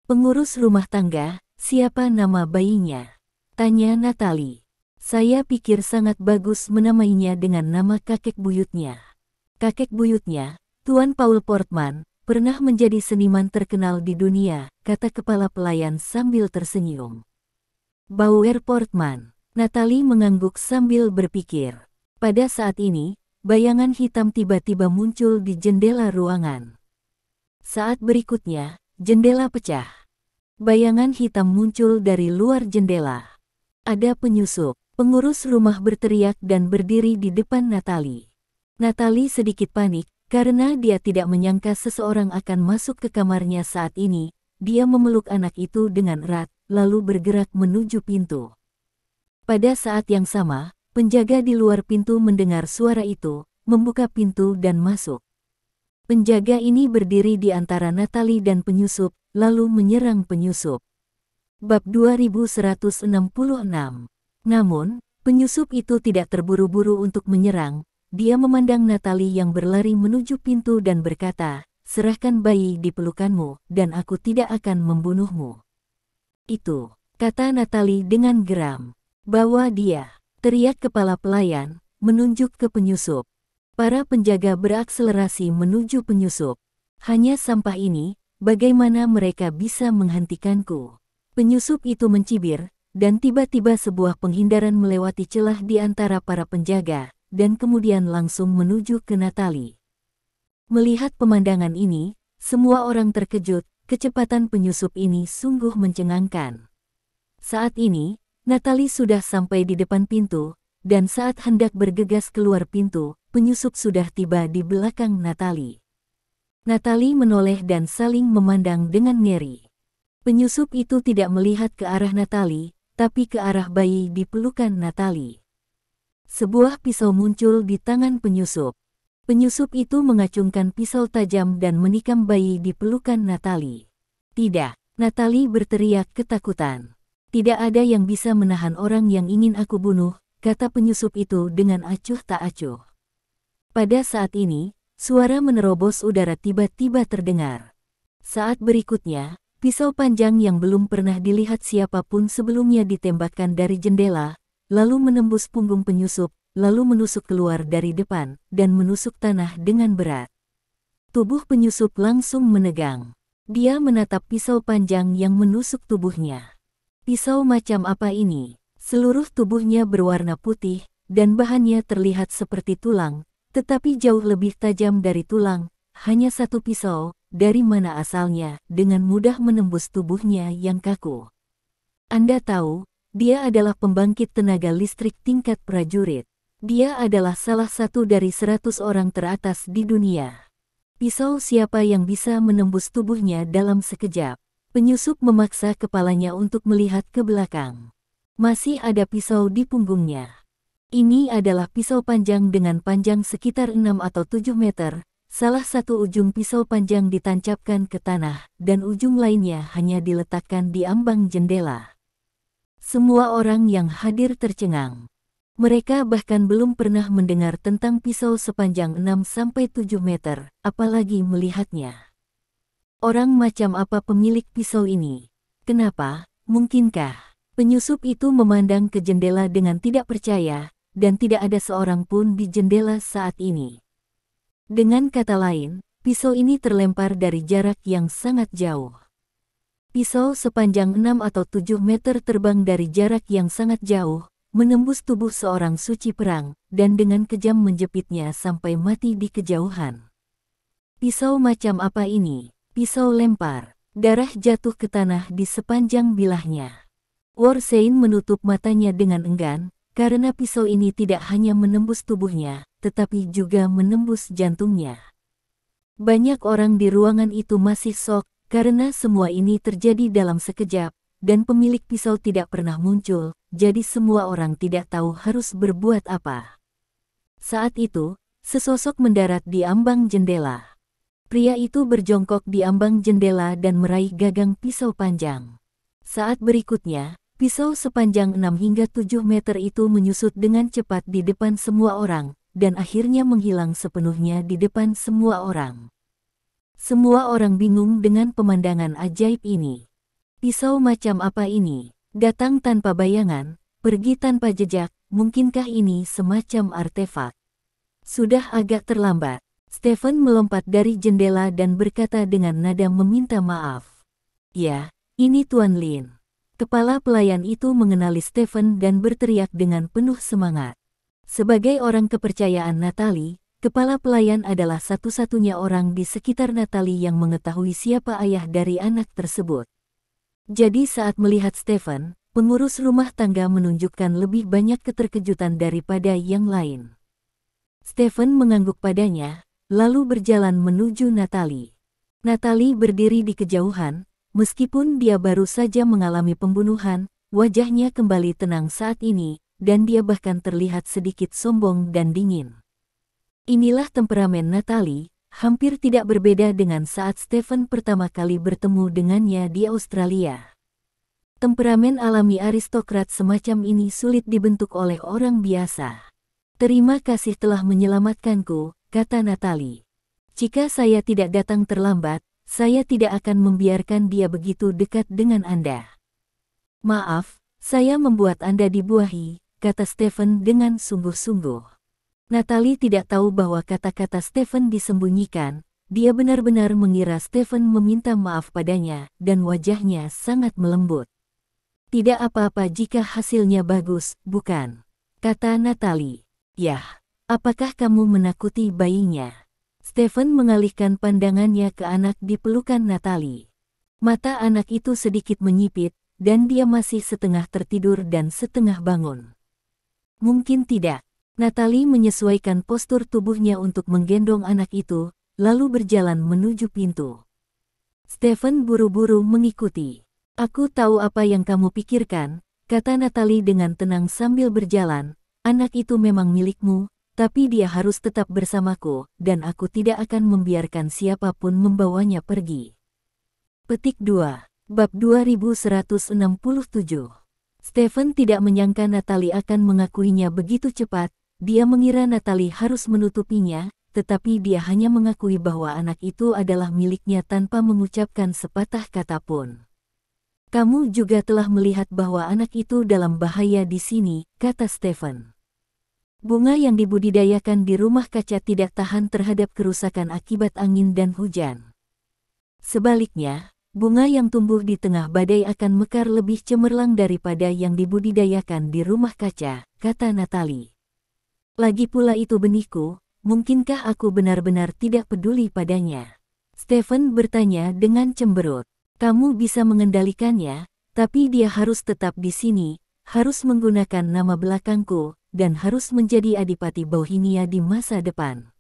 Pengurus rumah tangga, siapa nama bayinya? Tanya Natalie. Saya pikir sangat bagus menamainya dengan nama kakek buyutnya. Kakek buyutnya, Tuan Paul Portman, pernah menjadi seniman terkenal di dunia, kata kepala pelayan sambil tersenyum. Bauer Portman. Natalie mengangguk sambil berpikir. Pada saat ini, bayangan hitam tiba-tiba muncul di jendela ruangan. Saat berikutnya, jendela pecah. Bayangan hitam muncul dari luar jendela. Ada penyusup. Pengurus rumah berteriak dan berdiri di depan Natalie. Natalie sedikit panik, karena dia tidak menyangka seseorang akan masuk ke kamarnya saat ini. Dia memeluk anak itu dengan erat, lalu bergerak menuju pintu. Pada saat yang sama, penjaga di luar pintu mendengar suara itu, membuka pintu dan masuk. Penjaga ini berdiri di antara Natalie dan penyusup, lalu menyerang penyusup. Bab 2166. Namun, penyusup itu tidak terburu-buru untuk menyerang. Dia memandang Natalie yang berlari menuju pintu dan berkata, "Serahkan bayi di pelukanmu, dan aku tidak akan membunuhmu." "Itu," kata Natalie dengan geram. "Bawa dia," teriak kepala pelayan, menunjuk ke penyusup. Para penjaga berakselerasi menuju penyusup. "Hanya sampah ini, bagaimana mereka bisa menghentikanku?" Penyusup itu mencibir, dan tiba-tiba sebuah penghindaran melewati celah di antara para penjaga, dan kemudian langsung menuju ke Natalie. Melihat pemandangan ini, semua orang terkejut. Kecepatan penyusup ini sungguh mencengangkan. Saat ini, Natalie sudah sampai di depan pintu, dan saat hendak bergegas keluar pintu, penyusup sudah tiba di belakang Natalie. Natalie menoleh dan saling memandang dengan ngeri. Penyusup itu tidak melihat ke arah Natalie, tapi ke arah bayi di pelukan Natalie. Sebuah pisau muncul di tangan penyusup. Penyusup itu mengacungkan pisau tajam dan menikam bayi di pelukan Natalie. "Tidak!" Natalie berteriak ketakutan. "Tidak ada yang bisa menahan orang yang ingin aku bunuh," kata penyusup itu dengan acuh tak acuh. Pada saat ini, suara menerobos udara tiba-tiba terdengar. Saat berikutnya, pisau panjang yang belum pernah dilihat siapapun sebelumnya ditembakkan dari jendela, lalu menembus punggung penyusup, lalu menusuk keluar dari depan, dan menusuk tanah dengan berat. Tubuh penyusup langsung menegang. Dia menatap pisau panjang yang menusuk tubuhnya. Pisau macam apa ini? Seluruh tubuhnya berwarna putih, dan bahannya terlihat seperti tulang, tetapi jauh lebih tajam dari tulang. Hanya satu pisau, dari mana asalnya, dengan mudah menembus tubuhnya yang kaku. Anda tahu, dia adalah pembangkit tenaga listrik tingkat prajurit. Dia adalah salah satu dari 100 orang teratas di dunia. Pisau siapa yang bisa menembus tubuhnya dalam sekejap? Penyusup memaksa kepalanya untuk melihat ke belakang. Masih ada pisau di punggungnya. Ini adalah pisau panjang dengan panjang sekitar 6 atau 7 meter. Salah satu ujung pisau panjang ditancapkan ke tanah, dan ujung lainnya hanya diletakkan di ambang jendela. Semua orang yang hadir tercengang. Mereka bahkan belum pernah mendengar tentang pisau sepanjang 6-7 meter, apalagi melihatnya. Orang macam apa pemilik pisau ini? Kenapa? Mungkinkah? Penyusup itu memandang ke jendela dengan tidak percaya, dan tidak ada seorang pun di jendela saat ini. Dengan kata lain, pisau ini terlempar dari jarak yang sangat jauh. Pisau sepanjang 6 atau 7 meter terbang dari jarak yang sangat jauh, menembus tubuh seorang suci perang, dan dengan kejam menjepitnya sampai mati di kejauhan. Pisau macam apa ini? Pisau lempar. Darah jatuh ke tanah di sepanjang bilahnya. Warsain menutup matanya dengan enggan, karena pisau ini tidak hanya menembus tubuhnya, tetapi juga menembus jantungnya. Banyak orang di ruangan itu masih shock, karena semua ini terjadi dalam sekejap, dan pemilik pisau tidak pernah muncul, jadi semua orang tidak tahu harus berbuat apa. Saat itu, sesosok mendarat di ambang jendela. Pria itu berjongkok di ambang jendela dan meraih gagang pisau panjang. Saat berikutnya, pisau sepanjang 6 hingga 7 meter itu menyusut dengan cepat di depan semua orang, dan akhirnya menghilang sepenuhnya di depan semua orang. Semua orang bingung dengan pemandangan ajaib ini. Pisau macam apa ini? Datang tanpa bayangan, pergi tanpa jejak, mungkinkah ini semacam artefak? Sudah agak terlambat. Stephen melompat dari jendela dan berkata dengan nada meminta maaf. Ya, ini Tuan Lin. Kepala pelayan itu mengenali Stephen dan berteriak dengan penuh semangat. Sebagai orang kepercayaan Natalie, kepala pelayan adalah satu-satunya orang di sekitar Natalie yang mengetahui siapa ayah dari anak tersebut. Jadi saat melihat Stephen, pengurus rumah tangga menunjukkan lebih banyak keterkejutan daripada yang lain. Stephen mengangguk padanya, lalu berjalan menuju Natalie. Natalie berdiri di kejauhan, meskipun dia baru saja mengalami pembunuhan, wajahnya kembali tenang saat ini, dan dia bahkan terlihat sedikit sombong dan dingin. Inilah temperamen Natalie, hampir tidak berbeda dengan saat Stephen pertama kali bertemu dengannya di Australia. Temperamen alami aristokrat semacam ini sulit dibentuk oleh orang biasa. Terima kasih telah menyelamatkanku, kata Natalie. Jika saya tidak datang terlambat, saya tidak akan membiarkan dia begitu dekat dengan Anda. Maaf, saya membuat Anda dibuahi, kata Stephen dengan sungguh-sungguh. Natalie tidak tahu bahwa kata-kata Stephen disembunyikan, dia benar-benar mengira Stephen meminta maaf padanya, dan wajahnya sangat melembut. Tidak apa-apa jika hasilnya bagus, bukan? Kata Natalie. Yah. Apakah kamu menakuti bayinya? Stephen mengalihkan pandangannya ke anak di pelukan Natalie. Mata anak itu sedikit menyipit, dan dia masih setengah tertidur dan setengah bangun. Mungkin tidak. Natalie menyesuaikan postur tubuhnya untuk menggendong anak itu, lalu berjalan menuju pintu. Stephen buru-buru mengikuti. Aku tahu apa yang kamu pikirkan, kata Natalie dengan tenang sambil berjalan. Anak itu memang milikmu, tapi dia harus tetap bersamaku, dan aku tidak akan membiarkan siapapun membawanya pergi. Petik 2. Bab 2167. Stephen tidak menyangka Natalie akan mengakuinya begitu cepat, dia mengira Natalie harus menutupinya, tetapi dia hanya mengakui bahwa anak itu adalah miliknya tanpa mengucapkan sepatah kata pun. Kamu juga telah melihat bahwa anak itu dalam bahaya di sini, kata Stephen. Bunga yang dibudidayakan di rumah kaca tidak tahan terhadap kerusakan akibat angin dan hujan. Sebaliknya, bunga yang tumbuh di tengah badai akan mekar lebih cemerlang daripada yang dibudidayakan di rumah kaca, kata Natalie. Lagi pula itu benihku, mungkinkah aku benar-benar tidak peduli padanya? Stephen bertanya dengan cemberut. Kamu bisa mengendalikannya, tapi dia harus tetap di sini, harus menggunakan nama belakangku, dan harus menjadi Adipati Bohemia di masa depan.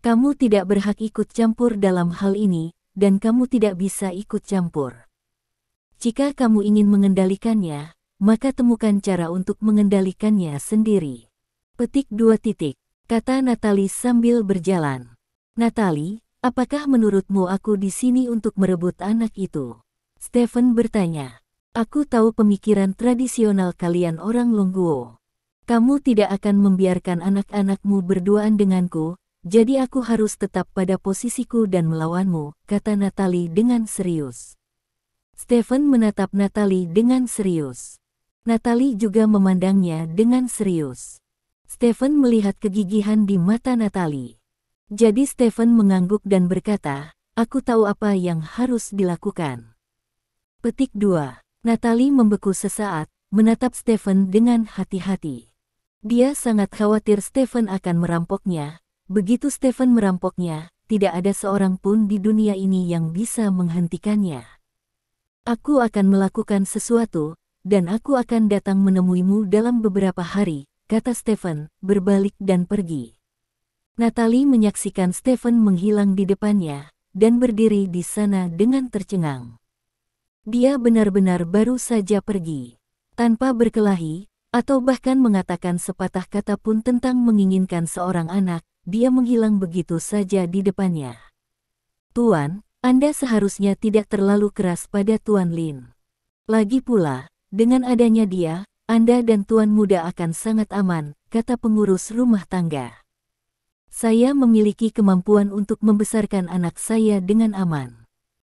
Kamu tidak berhak ikut campur dalam hal ini, dan kamu tidak bisa ikut campur. Jika kamu ingin mengendalikannya, maka temukan cara untuk mengendalikannya sendiri. Petik 2 titik, kata Natalie sambil berjalan. Natalie, apakah menurutmu aku di sini untuk merebut anak itu? Stephen bertanya. Aku tahu pemikiran tradisional kalian orang Longguo. Kamu tidak akan membiarkan anak-anakmu berduaan denganku, jadi aku harus tetap pada posisiku dan melawanmu, kata Natalie dengan serius. Stephen menatap Natalie dengan serius. Natalie juga memandangnya dengan serius. Stephen melihat kegigihan di mata Natalie. Jadi Stephen mengangguk dan berkata, aku tahu apa yang harus dilakukan. Petik 2. Natalie membeku sesaat, menatap Stephen dengan hati-hati. Dia sangat khawatir Stephen akan merampoknya. Begitu Stephen merampoknya, tidak ada seorang pun di dunia ini yang bisa menghentikannya. Aku akan melakukan sesuatu, dan aku akan datang menemuimu dalam beberapa hari, kata Stephen, berbalik dan pergi. Natalie menyaksikan Stephen menghilang di depannya, dan berdiri di sana dengan tercengang. Dia benar-benar baru saja pergi, tanpa berkelahi, atau bahkan mengatakan sepatah kata pun tentang menginginkan seorang anak, dia menghilang begitu saja di depannya. Tuan, Anda seharusnya tidak terlalu keras pada Tuan Lin. Lagi pula, dengan adanya dia, Anda dan Tuan Muda akan sangat aman, kata pengurus rumah tangga. Saya memiliki kemampuan untuk membesarkan anak saya dengan aman.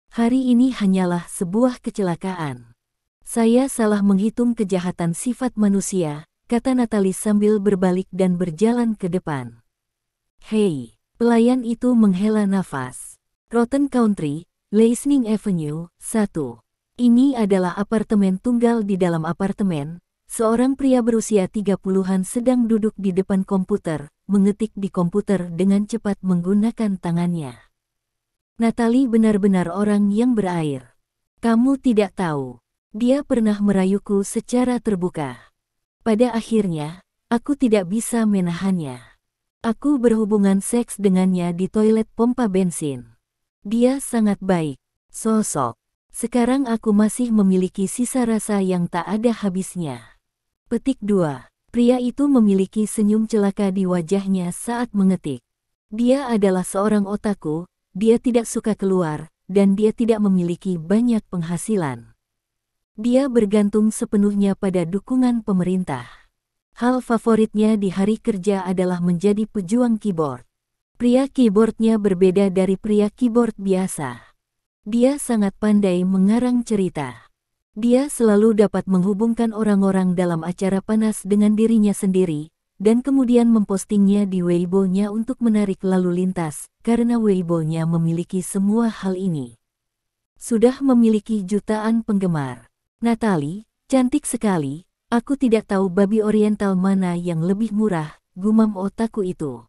Hari ini hanyalah sebuah kecelakaan. Saya salah menghitung kejahatan sifat manusia, kata Natalie sambil berbalik dan berjalan ke depan. Hei, pelayan itu menghela nafas. Rotten Country, Leisning Avenue, 1. Ini adalah apartemen tunggal di dalam apartemen. Seorang pria berusia 30-an sedang duduk di depan komputer, mengetik di komputer dengan cepat menggunakan tangannya. Natalie benar-benar orang yang berair. Kamu tidak tahu. Dia pernah merayuku secara terbuka. Pada akhirnya, aku tidak bisa menahannya. Aku berhubungan seks dengannya di toilet pompa bensin. Dia sangat baik. Sosok. Sekarang aku masih memiliki sisa rasa yang tak ada habisnya. Petik 2. Pria itu memiliki senyum celaka di wajahnya saat mengetik. Dia adalah seorang otaku, dia tidak suka keluar, dan dia tidak memiliki banyak penghasilan. Dia bergantung sepenuhnya pada dukungan pemerintah. Hal favoritnya di hari kerja adalah menjadi pejuang keyboard. Pria keyboardnya berbeda dari pria keyboard biasa. Dia sangat pandai mengarang cerita. Dia selalu dapat menghubungkan orang-orang dalam acara panas dengan dirinya sendiri, dan kemudian mempostingnya di Weibo-nya untuk menarik lalu lintas, karena Weibo-nya memiliki semua hal ini. Sudah memiliki jutaan penggemar. Natalie, cantik sekali, aku tidak tahu babi oriental mana yang lebih murah, gumam otaku itu.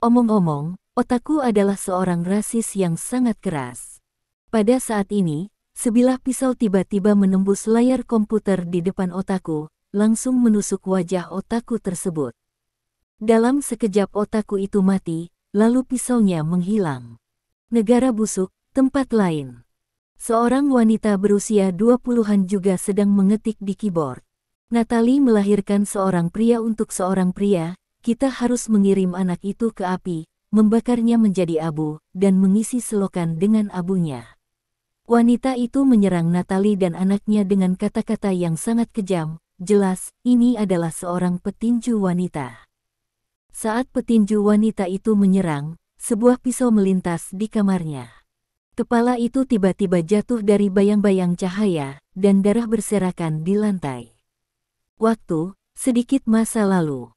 Omong-omong, otaku adalah seorang rasis yang sangat keras. Pada saat ini, sebilah pisau tiba-tiba menembus layar komputer di depan otaku, langsung menusuk wajah otaku tersebut. Dalam sekejap otaku itu mati, lalu pisaunya menghilang. Negara busuk, tempat lain. Seorang wanita berusia 20-an juga sedang mengetik di keyboard. Natalie melahirkan seorang pria untuk seorang pria. Kita harus mengirim anak itu ke api, membakarnya menjadi abu, dan mengisi selokan dengan abunya. Wanita itu menyerang Natalie dan anaknya dengan kata-kata yang sangat kejam. Jelas, ini adalah seorang petinju wanita. Saat petinju wanita itu menyerang, sebuah pisau melintas di kamarnya. Kepala itu tiba-tiba jatuh dari bayang-bayang cahaya, dan darah berserakan di lantai. Waktu, sedikit masa lalu.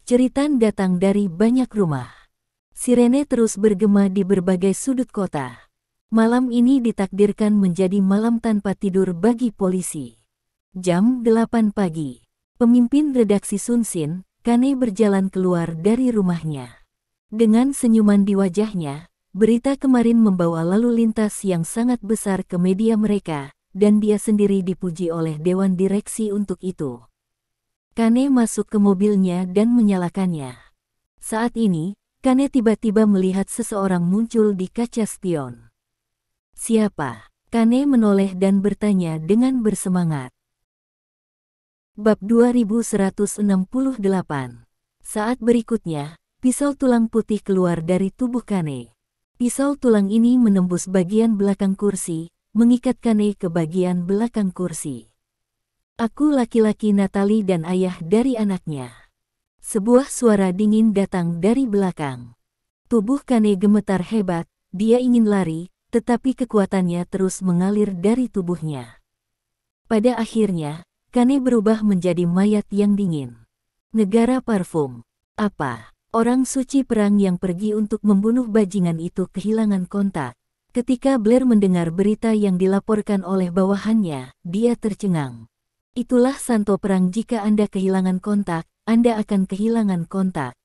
Jeritan datang dari banyak rumah. Sirene terus bergema di berbagai sudut kota. Malam ini ditakdirkan menjadi malam tanpa tidur bagi polisi. Jam 8 pagi. Pemimpin redaksi Sunsin, Kane berjalan keluar dari rumahnya. Dengan senyuman di wajahnya, berita kemarin membawa lalu lintas yang sangat besar ke media mereka, dan dia sendiri dipuji oleh dewan direksi untuk itu. Kane masuk ke mobilnya dan menyalakannya. Saat ini, Kane tiba-tiba melihat seseorang muncul di kaca spion. Siapa? Kane menoleh dan bertanya dengan bersemangat. Bab 2168. Saat berikutnya, pisau tulang putih keluar dari tubuh Kane. Pisau tulang ini menembus bagian belakang kursi, mengikat Kane ke bagian belakang kursi. Aku laki-laki Natalie dan ayah dari anaknya. Sebuah suara dingin datang dari belakang. Tubuh Kane gemetar hebat, dia ingin lari, tetapi kekuatannya terus mengalir dari tubuhnya. Pada akhirnya, Kane berubah menjadi mayat yang dingin. Negara parfum. Apa? Orang suci perang yang pergi untuk membunuh bajingan itu kehilangan kontak. Ketika Blair mendengar berita yang dilaporkan oleh bawahannya, dia tercengang. Itulah santo perang, jika Anda kehilangan kontak, Anda akan kehilangan kontak.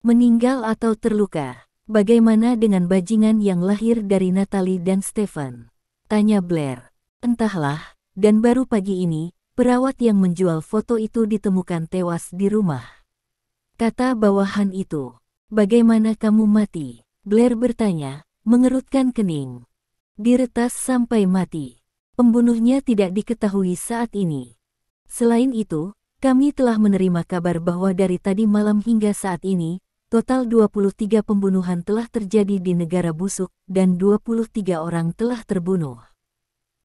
Meninggal atau terluka. Bagaimana dengan bajingan yang lahir dari Natalie dan Stephen? Tanya Blair. Entahlah, dan baru pagi ini, perawat yang menjual foto itu ditemukan tewas di rumah. Kata bawahan itu. Bagaimana kamu mati? Blair bertanya, mengerutkan kening. Diretas sampai mati. Pembunuhnya tidak diketahui saat ini. Selain itu, kami telah menerima kabar bahwa dari tadi malam hingga saat ini, total 23 pembunuhan telah terjadi di negara busuk dan 23 orang telah terbunuh.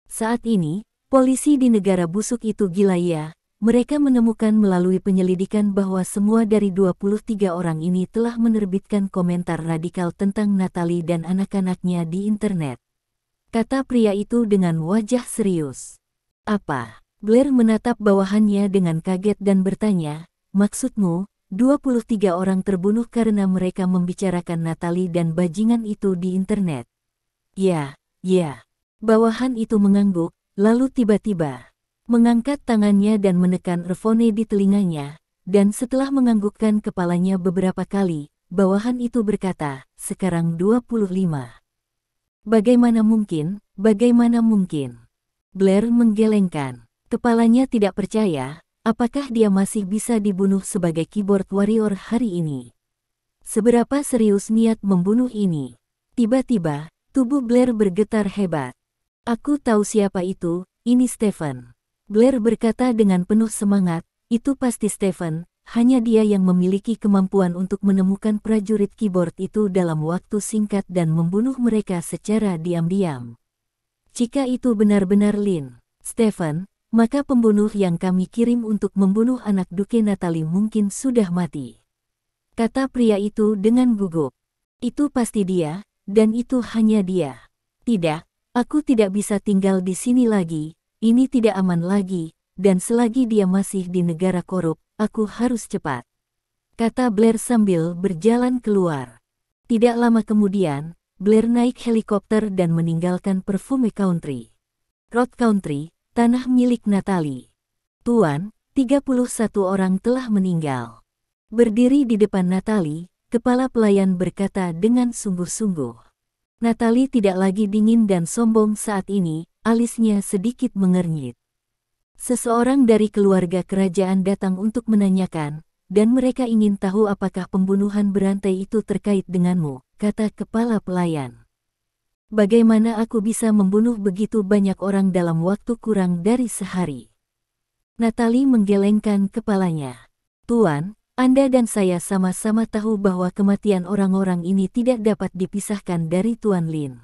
Saat ini, polisi di negara busuk itu gila ya. Mereka menemukan melalui penyelidikan bahwa semua dari 23 orang ini telah menerbitkan komentar radikal tentang Natalie dan anak-anaknya di internet. Kata pria itu dengan wajah serius. Apa? Blair menatap bawahannya dengan kaget dan bertanya, maksudmu, 23 orang terbunuh karena mereka membicarakan Natalie dan bajingan itu di internet? Ya. Bawahan itu mengangguk, lalu tiba-tiba mengangkat tangannya dan menekan earphone di telinganya, dan setelah menganggukkan kepalanya beberapa kali, bawahan itu berkata, sekarang 25. Bagaimana mungkin? Blair menggelengkan. Kepalanya tidak percaya, apakah dia masih bisa dibunuh sebagai keyboard warrior hari ini? Seberapa serius niat membunuh ini? Tiba-tiba, tubuh Blair bergetar hebat. Aku tahu siapa itu, ini Stephen. Blair berkata dengan penuh semangat, itu pasti Stephen, hanya dia yang memiliki kemampuan untuk menemukan prajurit keyboard itu dalam waktu singkat dan membunuh mereka secara diam-diam. Jika itu benar-benar Stephen, maka pembunuh yang kami kirim untuk membunuh anak Duke Natalie mungkin sudah mati. Kata pria itu dengan gugup. Itu pasti dia, dan itu hanya dia. Tidak, aku tidak bisa tinggal di sini lagi. Ini tidak aman lagi, dan selagi dia masih di negara korup, aku harus cepat. Kata Blair sambil berjalan keluar. Tidak lama kemudian, Blair naik helikopter dan meninggalkan Perfume Country. Road Country, tanah milik Natalie. Tuan, 31 orang telah meninggal. Berdiri di depan Natalie, kepala pelayan berkata dengan sungguh-sungguh. Natalie tidak lagi dingin dan sombong saat ini. Alisnya sedikit mengernyit. Seseorang dari keluarga kerajaan datang untuk menanyakan, dan mereka ingin tahu apakah pembunuhan berantai itu terkait denganmu, kata kepala pelayan. Bagaimana aku bisa membunuh begitu banyak orang dalam waktu kurang dari sehari? Natalie menggelengkan kepalanya. Tuan, Anda dan saya sama-sama tahu bahwa kematian orang-orang ini tidak dapat dipisahkan dari Tuan Lin.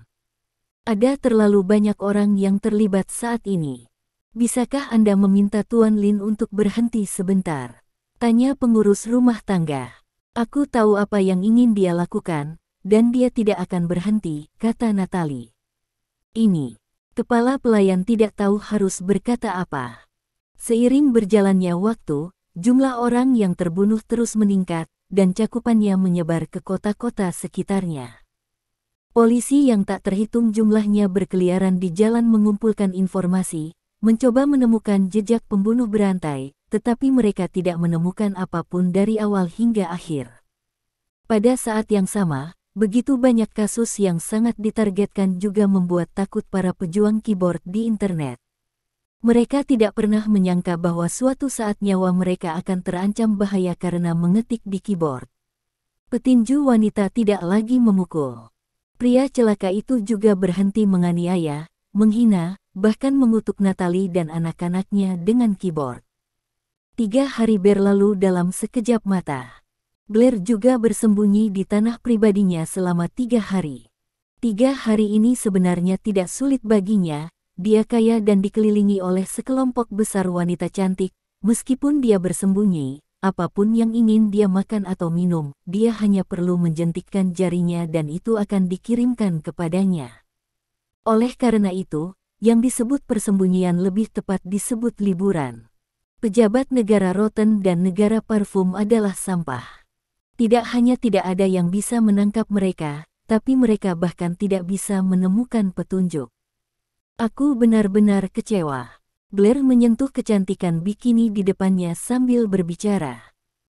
Ada terlalu banyak orang yang terlibat saat ini. Bisakah Anda meminta Tuan Lin untuk berhenti sebentar? Tanya pengurus rumah tangga. Aku tahu apa yang ingin dia lakukan, dan dia tidak akan berhenti, kata Natalie. Ini. Kepala pelayan tidak tahu harus berkata apa. Seiring berjalannya waktu, jumlah orang yang terbunuh terus meningkat, dan cakupannya menyebar ke kota-kota sekitarnya. Polisi yang tak terhitung jumlahnya berkeliaran di jalan mengumpulkan informasi, mencoba menemukan jejak pembunuh berantai, tetapi mereka tidak menemukan apapun dari awal hingga akhir. Pada saat yang sama, begitu banyak kasus yang sangat ditargetkan juga membuat takut para pejuang keyboard di internet. Mereka tidak pernah menyangka bahwa suatu saat nyawa mereka akan terancam bahaya karena mengetik di keyboard. Petinju wanita tidak lagi memukul. Pria celaka itu juga berhenti menganiaya, menghina, bahkan mengutuk Natalie dan anak-anaknya dengan keyboard. 3 hari berlalu dalam sekejap mata. Blair juga bersembunyi di tanah pribadinya selama 3 hari. 3 hari ini sebenarnya tidak sulit baginya. Dia kaya dan dikelilingi oleh sekelompok besar wanita cantik. Meskipun dia bersembunyi, apapun yang ingin dia makan atau minum, dia hanya perlu menjentikkan jarinya dan itu akan dikirimkan kepadanya. Oleh karena itu, yang disebut persembunyian lebih tepat disebut liburan. Pejabat negara rotten dan negara parfum adalah sampah. Tidak hanya tidak ada yang bisa menangkap mereka, tapi mereka bahkan tidak bisa menemukan petunjuk. Aku benar-benar kecewa. Blair menyentuh kecantikan bikini di depannya sambil berbicara.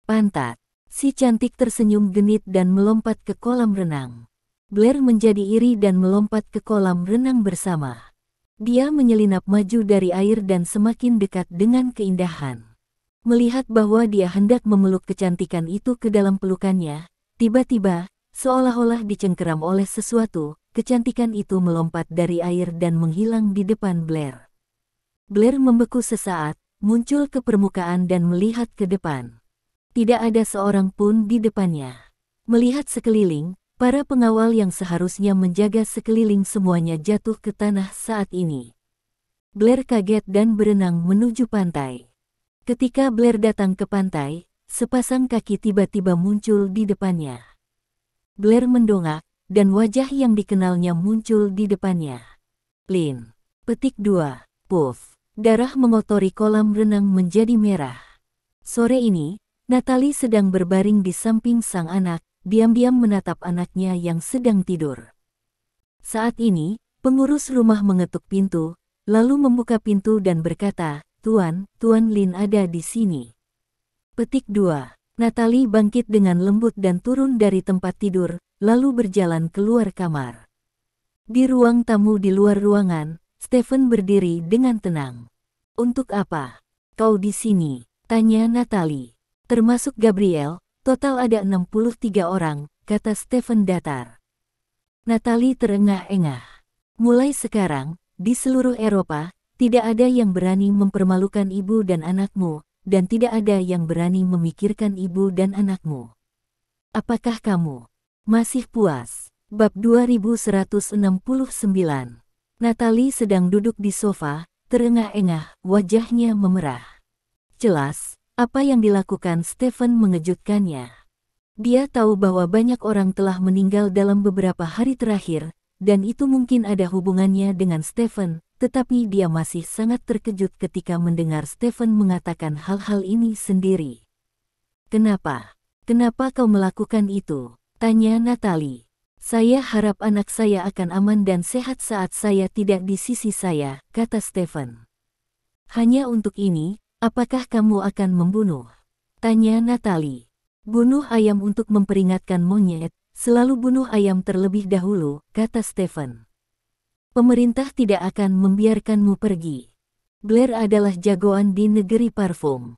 Pantat. Si cantik tersenyum genit dan melompat ke kolam renang. Blair menjadi iri dan melompat ke kolam renang bersama. Dia menyelinap maju dari air dan semakin dekat dengan keindahan. Melihat bahwa dia hendak memeluk kecantikan itu ke dalam pelukannya, tiba-tiba, seolah-olah dicengkeram oleh sesuatu, kecantikan itu melompat dari air dan menghilang di depan Blair. Blair membeku sesaat, muncul ke permukaan dan melihat ke depan. Tidak ada seorang pun di depannya. Melihat sekeliling, para pengawal yang seharusnya menjaga sekeliling semuanya jatuh ke tanah saat ini. Blair kaget dan berenang menuju pantai. Ketika Blair datang ke pantai, sepasang kaki tiba-tiba muncul di depannya. Blair mendongak, dan wajah yang dikenalnya muncul di depannya. Lin. Petik 2. Puff. Darah mengotori kolam renang menjadi merah. Sore ini, Natalie sedang berbaring di samping sang anak, diam-diam menatap anaknya yang sedang tidur. Saat ini, pengurus rumah mengetuk pintu, lalu membuka pintu dan berkata, Tuan Lin ada di sini. Petik 2. Natalie bangkit dengan lembut dan turun dari tempat tidur, lalu berjalan keluar kamar. Di ruang tamu di luar ruangan, Stephen berdiri dengan tenang. Untuk apa kau di sini? Tanya Natalie. Termasuk Gabriel, total ada 63 orang, kata Stephen datar. Natalie terengah-engah. Mulai sekarang, di seluruh Eropa, tidak ada yang berani mempermalukan ibu dan anakmu, dan tidak ada yang berani memikirkan ibu dan anakmu. Apakah kamu masih puas? Bab 2169. Natalie sedang duduk di sofa, terengah-engah, wajahnya memerah. Jelas, apa yang dilakukan Stephen mengejutkannya. Dia tahu bahwa banyak orang telah meninggal dalam beberapa hari terakhir, dan itu mungkin ada hubungannya dengan Stephen, tetapi dia masih sangat terkejut ketika mendengar Stephen mengatakan hal-hal ini sendiri. Kenapa? Kenapa kau melakukan itu? Tanya Natalie. Saya harap anak saya akan aman dan sehat saat saya tidak di sisi saya, kata Stephen. Hanya untuk ini, apakah kamu akan membunuh? Tanya Natalie. Bunuh ayam untuk memperingatkan monyet, selalu bunuh ayam terlebih dahulu, kata Stephen. Pemerintah tidak akan membiarkanmu pergi. Blair adalah jagoan di negeri parfum.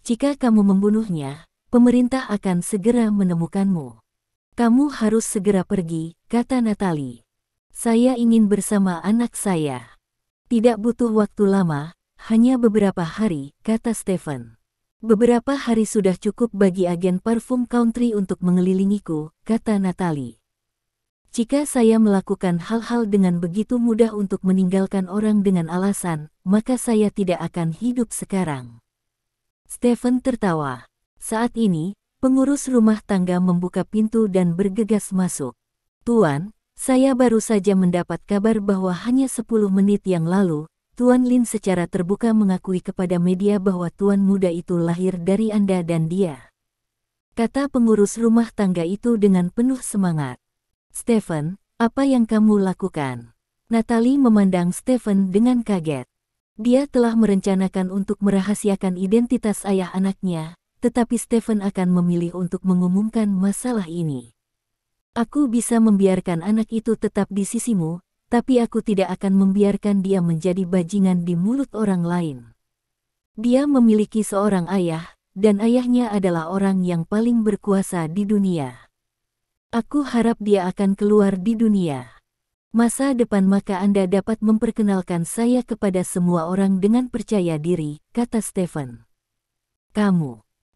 Jika kamu membunuhnya, pemerintah akan segera menemukanmu. Kamu harus segera pergi, kata Natalie. Saya ingin bersama anak saya. Tidak butuh waktu lama, hanya beberapa hari, kata Stephen. Beberapa hari sudah cukup bagi agen parfum country untuk mengelilingiku, kata Natalie. Jika saya melakukan hal-hal dengan begitu mudah untuk meninggalkan orang dengan alasan, maka saya tidak akan hidup sekarang. Stephen tertawa. Saat ini, pengurus rumah tangga membuka pintu dan bergegas masuk. Tuan, saya baru saja mendapat kabar bahwa hanya 10 menit yang lalu, Tuan Lin secara terbuka mengakui kepada media bahwa tuan muda itu lahir dari Anda dan dia. Kata pengurus rumah tangga itu dengan penuh semangat. Stephen, apa yang kamu lakukan? Natalie memandang Stephen dengan kaget. Dia telah merencanakan untuk merahasiakan identitas ayah anaknya, tetapi Stephen akan memilih untuk mengumumkan masalah ini. Aku bisa membiarkan anak itu tetap di sisimu, tapi aku tidak akan membiarkan dia menjadi bajingan di mulut orang lain. Dia memiliki seorang ayah, dan ayahnya adalah orang yang paling berkuasa di dunia. Aku harap dia akan keluar di dunia masa depan, maka Anda dapat memperkenalkan saya kepada semua orang dengan percaya diri, kata Stephen.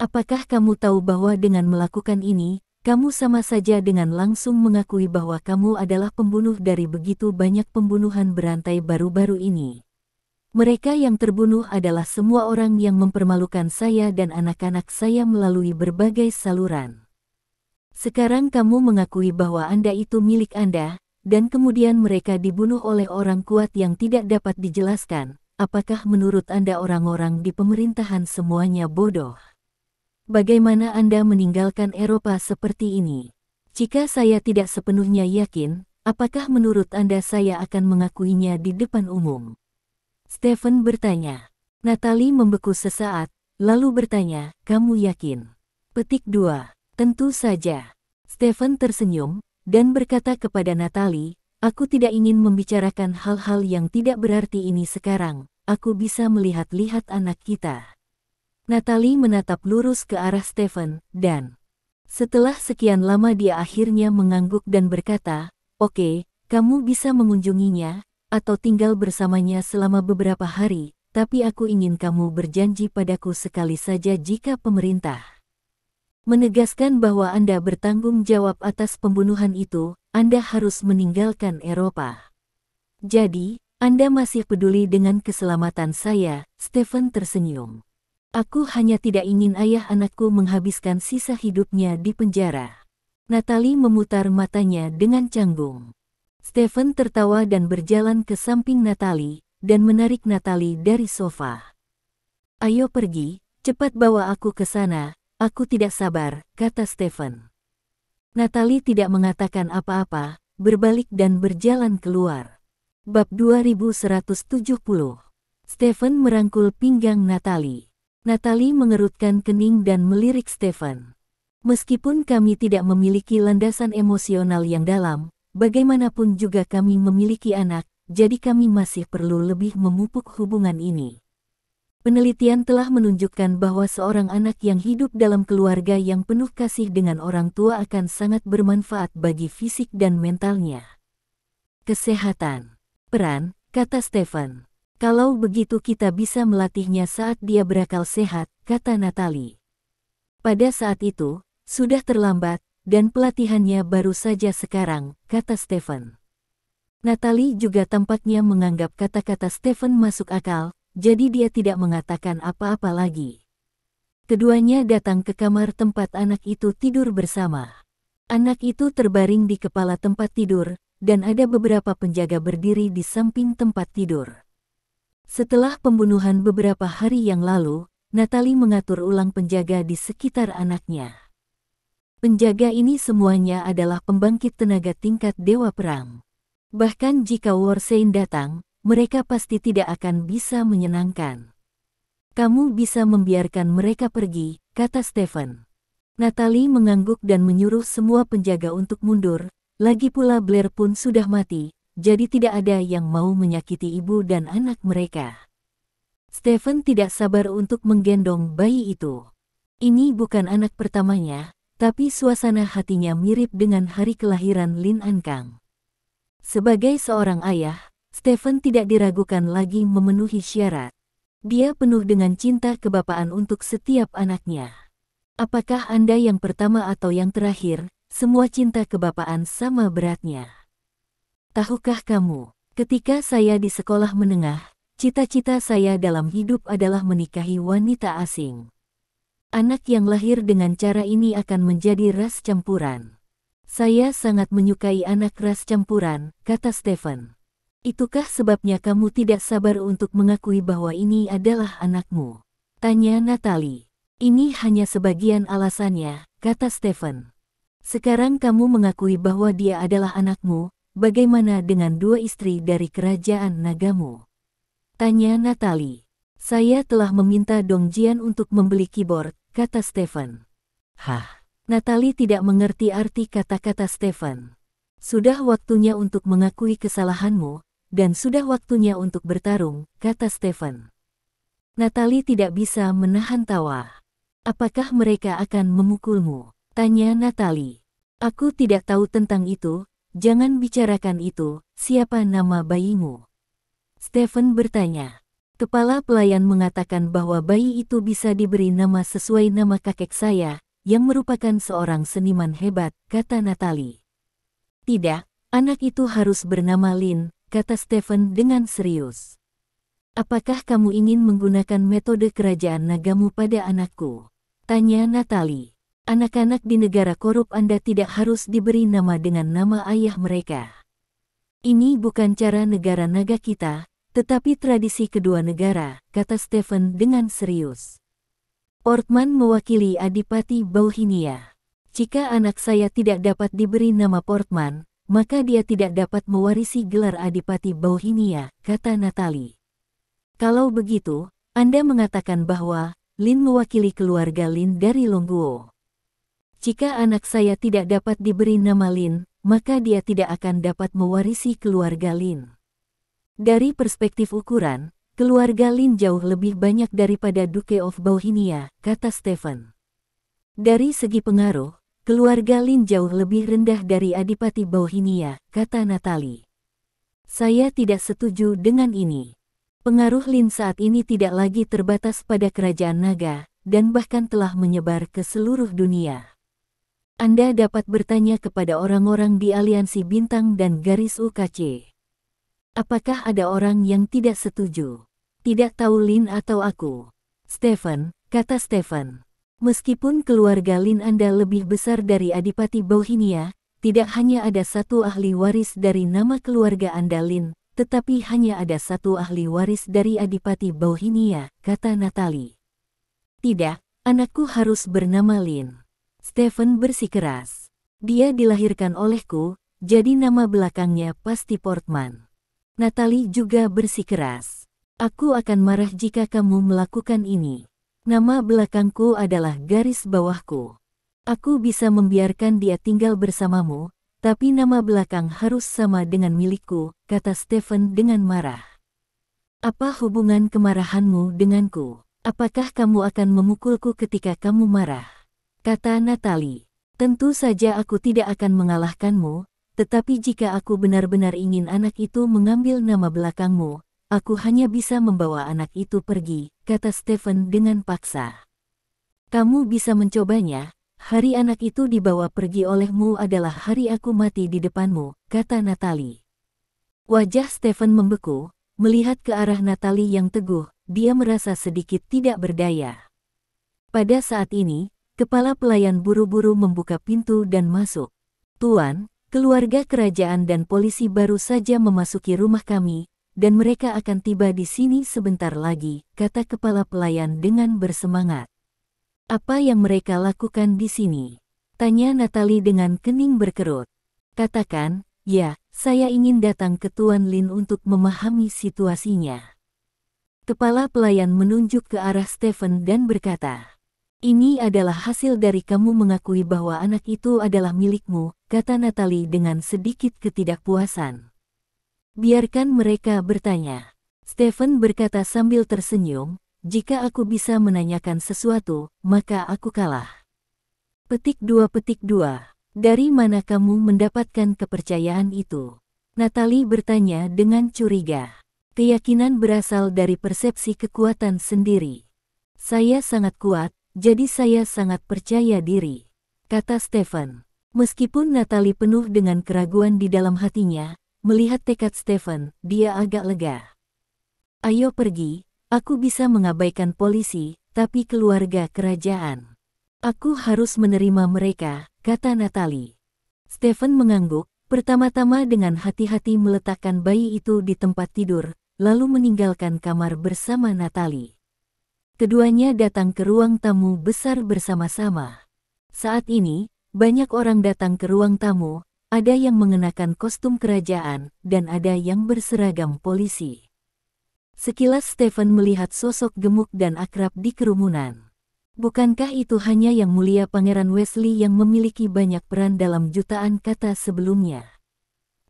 Apakah kamu tahu bahwa dengan melakukan ini, kamu sama saja dengan langsung mengakui bahwa kamu adalah pembunuh dari begitu banyak pembunuhan berantai baru-baru ini? Mereka yang terbunuh adalah semua orang yang mempermalukan saya dan anak-anak saya melalui berbagai saluran. Sekarang kamu mengakui bahwa Anda itu milik Anda, dan kemudian mereka dibunuh oleh orang kuat yang tidak dapat dijelaskan. Apakah menurut Anda orang-orang di pemerintahan semuanya bodoh? Bagaimana Anda meninggalkan Eropa seperti ini? Jika saya tidak sepenuhnya yakin, apakah menurut Anda saya akan mengakuinya di depan umum? Stephen bertanya. Natalie membeku sesaat, lalu bertanya, kamu yakin? Petik 2. Tentu saja. Stephen tersenyum, dan berkata kepada Natalie, aku tidak ingin membicarakan hal-hal yang tidak berarti ini sekarang, aku bisa melihat-lihat anak kita. Natalie menatap lurus ke arah Stephen, dan setelah sekian lama dia akhirnya mengangguk dan berkata, oke, kamu bisa mengunjunginya, atau tinggal bersamanya selama beberapa hari, tapi aku ingin kamu berjanji padaku sekali saja jika pemerintah menegaskan bahwa Anda bertanggung jawab atas pembunuhan itu, Anda harus meninggalkan Eropa. Jadi, Anda masih peduli dengan keselamatan saya, Stephen tersenyum. Aku hanya tidak ingin ayah anakku menghabiskan sisa hidupnya di penjara. Natalie memutar matanya dengan canggung. Stephen tertawa dan berjalan ke samping Natalie, dan menarik Natalie dari sofa. Ayo pergi, cepat bawa aku ke sana. Aku tidak sabar, kata Stephen. Natalie tidak mengatakan apa-apa, berbalik dan berjalan keluar. Bab 2170. Stephen merangkul pinggang Natalie. Natalie mengerutkan kening dan melirik Stephen. Meskipun kami tidak memiliki landasan emosional yang dalam, bagaimanapun juga kami memiliki anak, jadi kami masih perlu lebih memupuk hubungan ini. Penelitian telah menunjukkan bahwa seorang anak yang hidup dalam keluarga yang penuh kasih dengan orang tua akan sangat bermanfaat bagi fisik dan mentalnya. Kesehatan. Peran, kata Stephen. Kalau begitu kita bisa melatihnya saat dia berakal sehat, kata Natalie. Pada saat itu, sudah terlambat, dan pelatihannya baru saja sekarang, kata Stephen. Natalie juga tampaknya menganggap kata-kata Stephen masuk akal, jadi dia tidak mengatakan apa-apa lagi. Keduanya datang ke kamar tempat anak itu tidur bersama. Anak itu terbaring di kepala tempat tidur, dan ada beberapa penjaga berdiri di samping tempat tidur. Setelah pembunuhan beberapa hari yang lalu, Natalie mengatur ulang penjaga di sekitar anaknya. Penjaga ini semuanya adalah pembangkit tenaga tingkat dewa perang. Bahkan jika Warsane datang, mereka pasti tidak akan bisa menyenangkan. Kamu bisa membiarkan mereka pergi, kata Stephen. Natalie mengangguk dan menyuruh semua penjaga untuk mundur, lagi pula Blair pun sudah mati, jadi tidak ada yang mau menyakiti ibu dan anak mereka. Stephen tidak sabar untuk menggendong bayi itu. Ini bukan anak pertamanya, tapi suasana hatinya mirip dengan hari kelahiran Lin Ankang. Sebagai seorang ayah, Stephen tidak diragukan lagi memenuhi syarat. Dia penuh dengan cinta kebapaan untuk setiap anaknya. Apakah Anda yang pertama atau yang terakhir, semua cinta kebapaan sama beratnya. Tahukah kamu, ketika saya di sekolah menengah, cita-cita saya dalam hidup adalah menikahi wanita asing. Anak yang lahir dengan cara ini akan menjadi ras campuran. Saya sangat menyukai anak ras campuran, kata Stephen. Itukah sebabnya kamu tidak sabar untuk mengakui bahwa ini adalah anakmu? Tanya Natalie. Ini hanya sebagian alasannya, kata Stephen. Sekarang kamu mengakui bahwa dia adalah anakmu, bagaimana dengan dua istri dari kerajaan nagamu? Tanya Natalie. Saya telah meminta Dong Jian untuk membeli keyboard, kata Stephen. Hah? Natalie tidak mengerti arti kata-kata Stefan. Sudah waktunya untuk mengakui kesalahanmu, dan sudah waktunya untuk bertarung, kata Stefan. Natalie tidak bisa menahan tawa. Apakah mereka akan memukulmu? Tanya Natalie. Aku tidak tahu tentang itu, jangan bicarakan itu, siapa nama bayimu? Stefan bertanya. Kepala pelayan mengatakan bahwa bayi itu bisa diberi nama sesuai nama kakek saya, yang merupakan seorang seniman hebat, kata Natalie. Tidak, anak itu harus bernama Lin, kata Stefan dengan serius. Apakah kamu ingin menggunakan metode kerajaan nagamu pada anakku? Tanya Natalie. Anak-anak di negara korup Anda tidak harus diberi nama dengan nama ayah mereka. Ini bukan cara negara naga kita, tetapi tradisi kedua negara, kata Stefan dengan serius. Portman mewakili Adipati Bauhinia. Jika anak saya tidak dapat diberi nama Portman, maka dia tidak dapat mewarisi gelar Adipati Bauhinia, kata Natalie. Kalau begitu, Anda mengatakan bahwa Lin mewakili keluarga Lin dari Longguo. Jika anak saya tidak dapat diberi nama Lin, maka dia tidak akan dapat mewarisi keluarga Lin. Dari perspektif ukuran, keluarga Lin jauh lebih banyak daripada Duke of Bauhinia, kata Stefan. Dari segi pengaruh, keluarga Lin jauh lebih rendah dari Adipati Bauhinia, kata Natalie. Saya tidak setuju dengan ini. Pengaruh Lin saat ini tidak lagi terbatas pada kerajaan naga, dan bahkan telah menyebar ke seluruh dunia. Anda dapat bertanya kepada orang-orang di Aliansi Bintang dan Garis UKC. Apakah ada orang yang tidak setuju? Tidak tahu Lin atau aku? Stefan, kata Stefan. Meskipun keluarga Lin Anda lebih besar dari Adipati Bauhinia, tidak hanya ada satu ahli waris dari nama keluarga Anda Lin, tetapi hanya ada satu ahli waris dari Adipati Bauhinia, kata Natalie. Tidak, anakku harus bernama Lin. Stefan bersikeras. Dia dilahirkan olehku, jadi nama belakangnya pasti Portman. Natalie juga bersikeras. Aku akan marah jika kamu melakukan ini. Nama belakangku adalah garis bawahku. Aku bisa membiarkan dia tinggal bersamamu, tapi nama belakang harus sama dengan milikku, kata Stefan dengan marah. Apa hubungan kemarahanmu denganku? Apakah kamu akan memukulku ketika kamu marah? Kata Natalie. Tentu saja aku tidak akan mengalahkanmu, tetapi jika aku benar-benar ingin anak itu mengambil nama belakangmu, aku hanya bisa membawa anak itu pergi, kata Stefan dengan paksa. Kamu bisa mencobanya, hari anak itu dibawa pergi olehmu adalah hari aku mati di depanmu, kata Natalie. Wajah Stefan membeku, melihat ke arah Natalie yang teguh, dia merasa sedikit tidak berdaya. Pada saat ini, kepala pelayan buru-buru membuka pintu dan masuk. Tuan, keluarga kerajaan dan polisi baru saja memasuki rumah kami, dan mereka akan tiba di sini sebentar lagi, kata kepala pelayan dengan bersemangat. Apa yang mereka lakukan di sini? Tanya Natalie dengan kening berkerut. Katakan, ya, saya ingin datang ke Tuan Lin untuk memahami situasinya. Kepala pelayan menunjuk ke arah Stefan dan berkata, ini adalah hasil dari kamu mengakui bahwa anak itu adalah milikmu, kata Natalie dengan sedikit ketidakpuasan. Biarkan mereka bertanya. Stefan berkata sambil tersenyum, jika aku bisa menanyakan sesuatu, maka aku kalah. Petik 2. Dari mana kamu mendapatkan kepercayaan itu? Natalie bertanya dengan curiga. Keyakinan berasal dari persepsi kekuatan sendiri. Saya sangat kuat, jadi saya sangat percaya diri, kata Stefan. Meskipun Natalie penuh dengan keraguan di dalam hatinya, melihat tekad Stefan, dia agak lega. Ayo pergi, aku bisa mengabaikan polisi, tapi keluarga kerajaan. Aku harus menerima mereka, kata Natalie. Stefan mengangguk, pertama-tama dengan hati-hati meletakkan bayi itu di tempat tidur, lalu meninggalkan kamar bersama Natalie. Keduanya datang ke ruang tamu besar bersama-sama. Saat ini, banyak orang datang ke ruang tamu, ada yang mengenakan kostum kerajaan, dan ada yang berseragam polisi. Sekilas Stefan melihat sosok gemuk dan akrab di kerumunan. Bukankah itu hanya Yang Mulia Pangeran Wesley yang memiliki banyak peran dalam jutaan kata sebelumnya?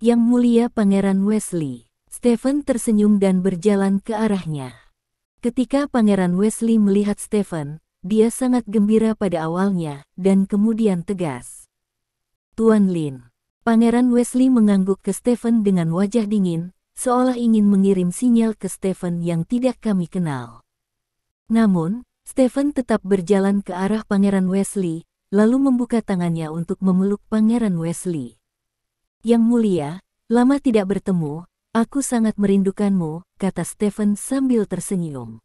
Yang Mulia Pangeran Wesley. Stephen tersenyum dan berjalan ke arahnya. Ketika Pangeran Wesley melihat Stephen, dia sangat gembira pada awalnya, dan kemudian tegas. Tuan Lin. Pangeran Wesley mengangguk ke Stephen dengan wajah dingin, seolah ingin mengirim sinyal ke Stephen yang tidak kami kenal. Namun, Stephen tetap berjalan ke arah Pangeran Wesley, lalu membuka tangannya untuk memeluk Pangeran Wesley. Yang Mulia, lama tidak bertemu, aku sangat merindukanmu, kata Stephen sambil tersenyum.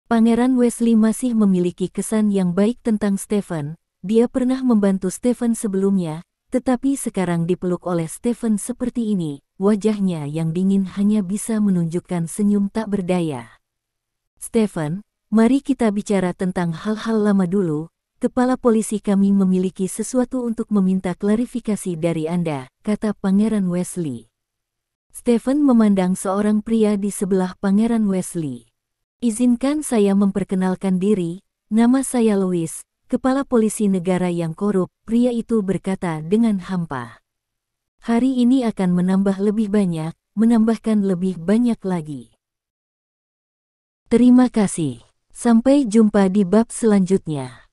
Pangeran Wesley masih memiliki kesan yang baik tentang Stephen, dia pernah membantu Stephen sebelumnya, tetapi sekarang dipeluk oleh Stephen seperti ini, wajahnya yang dingin hanya bisa menunjukkan senyum tak berdaya. Stephen, mari kita bicara tentang hal-hal lama dulu. Kepala polisi kami memiliki sesuatu untuk meminta klarifikasi dari Anda, kata Pangeran Wesley. Stephen memandang seorang pria di sebelah Pangeran Wesley. Izinkan saya memperkenalkan diri, nama saya Louis, kepala polisi negara yang korup, pria itu berkata dengan hampa. Hari ini akan menambah lebih banyak, menambahkan lebih banyak lagi. Terima kasih. Sampai jumpa di bab selanjutnya.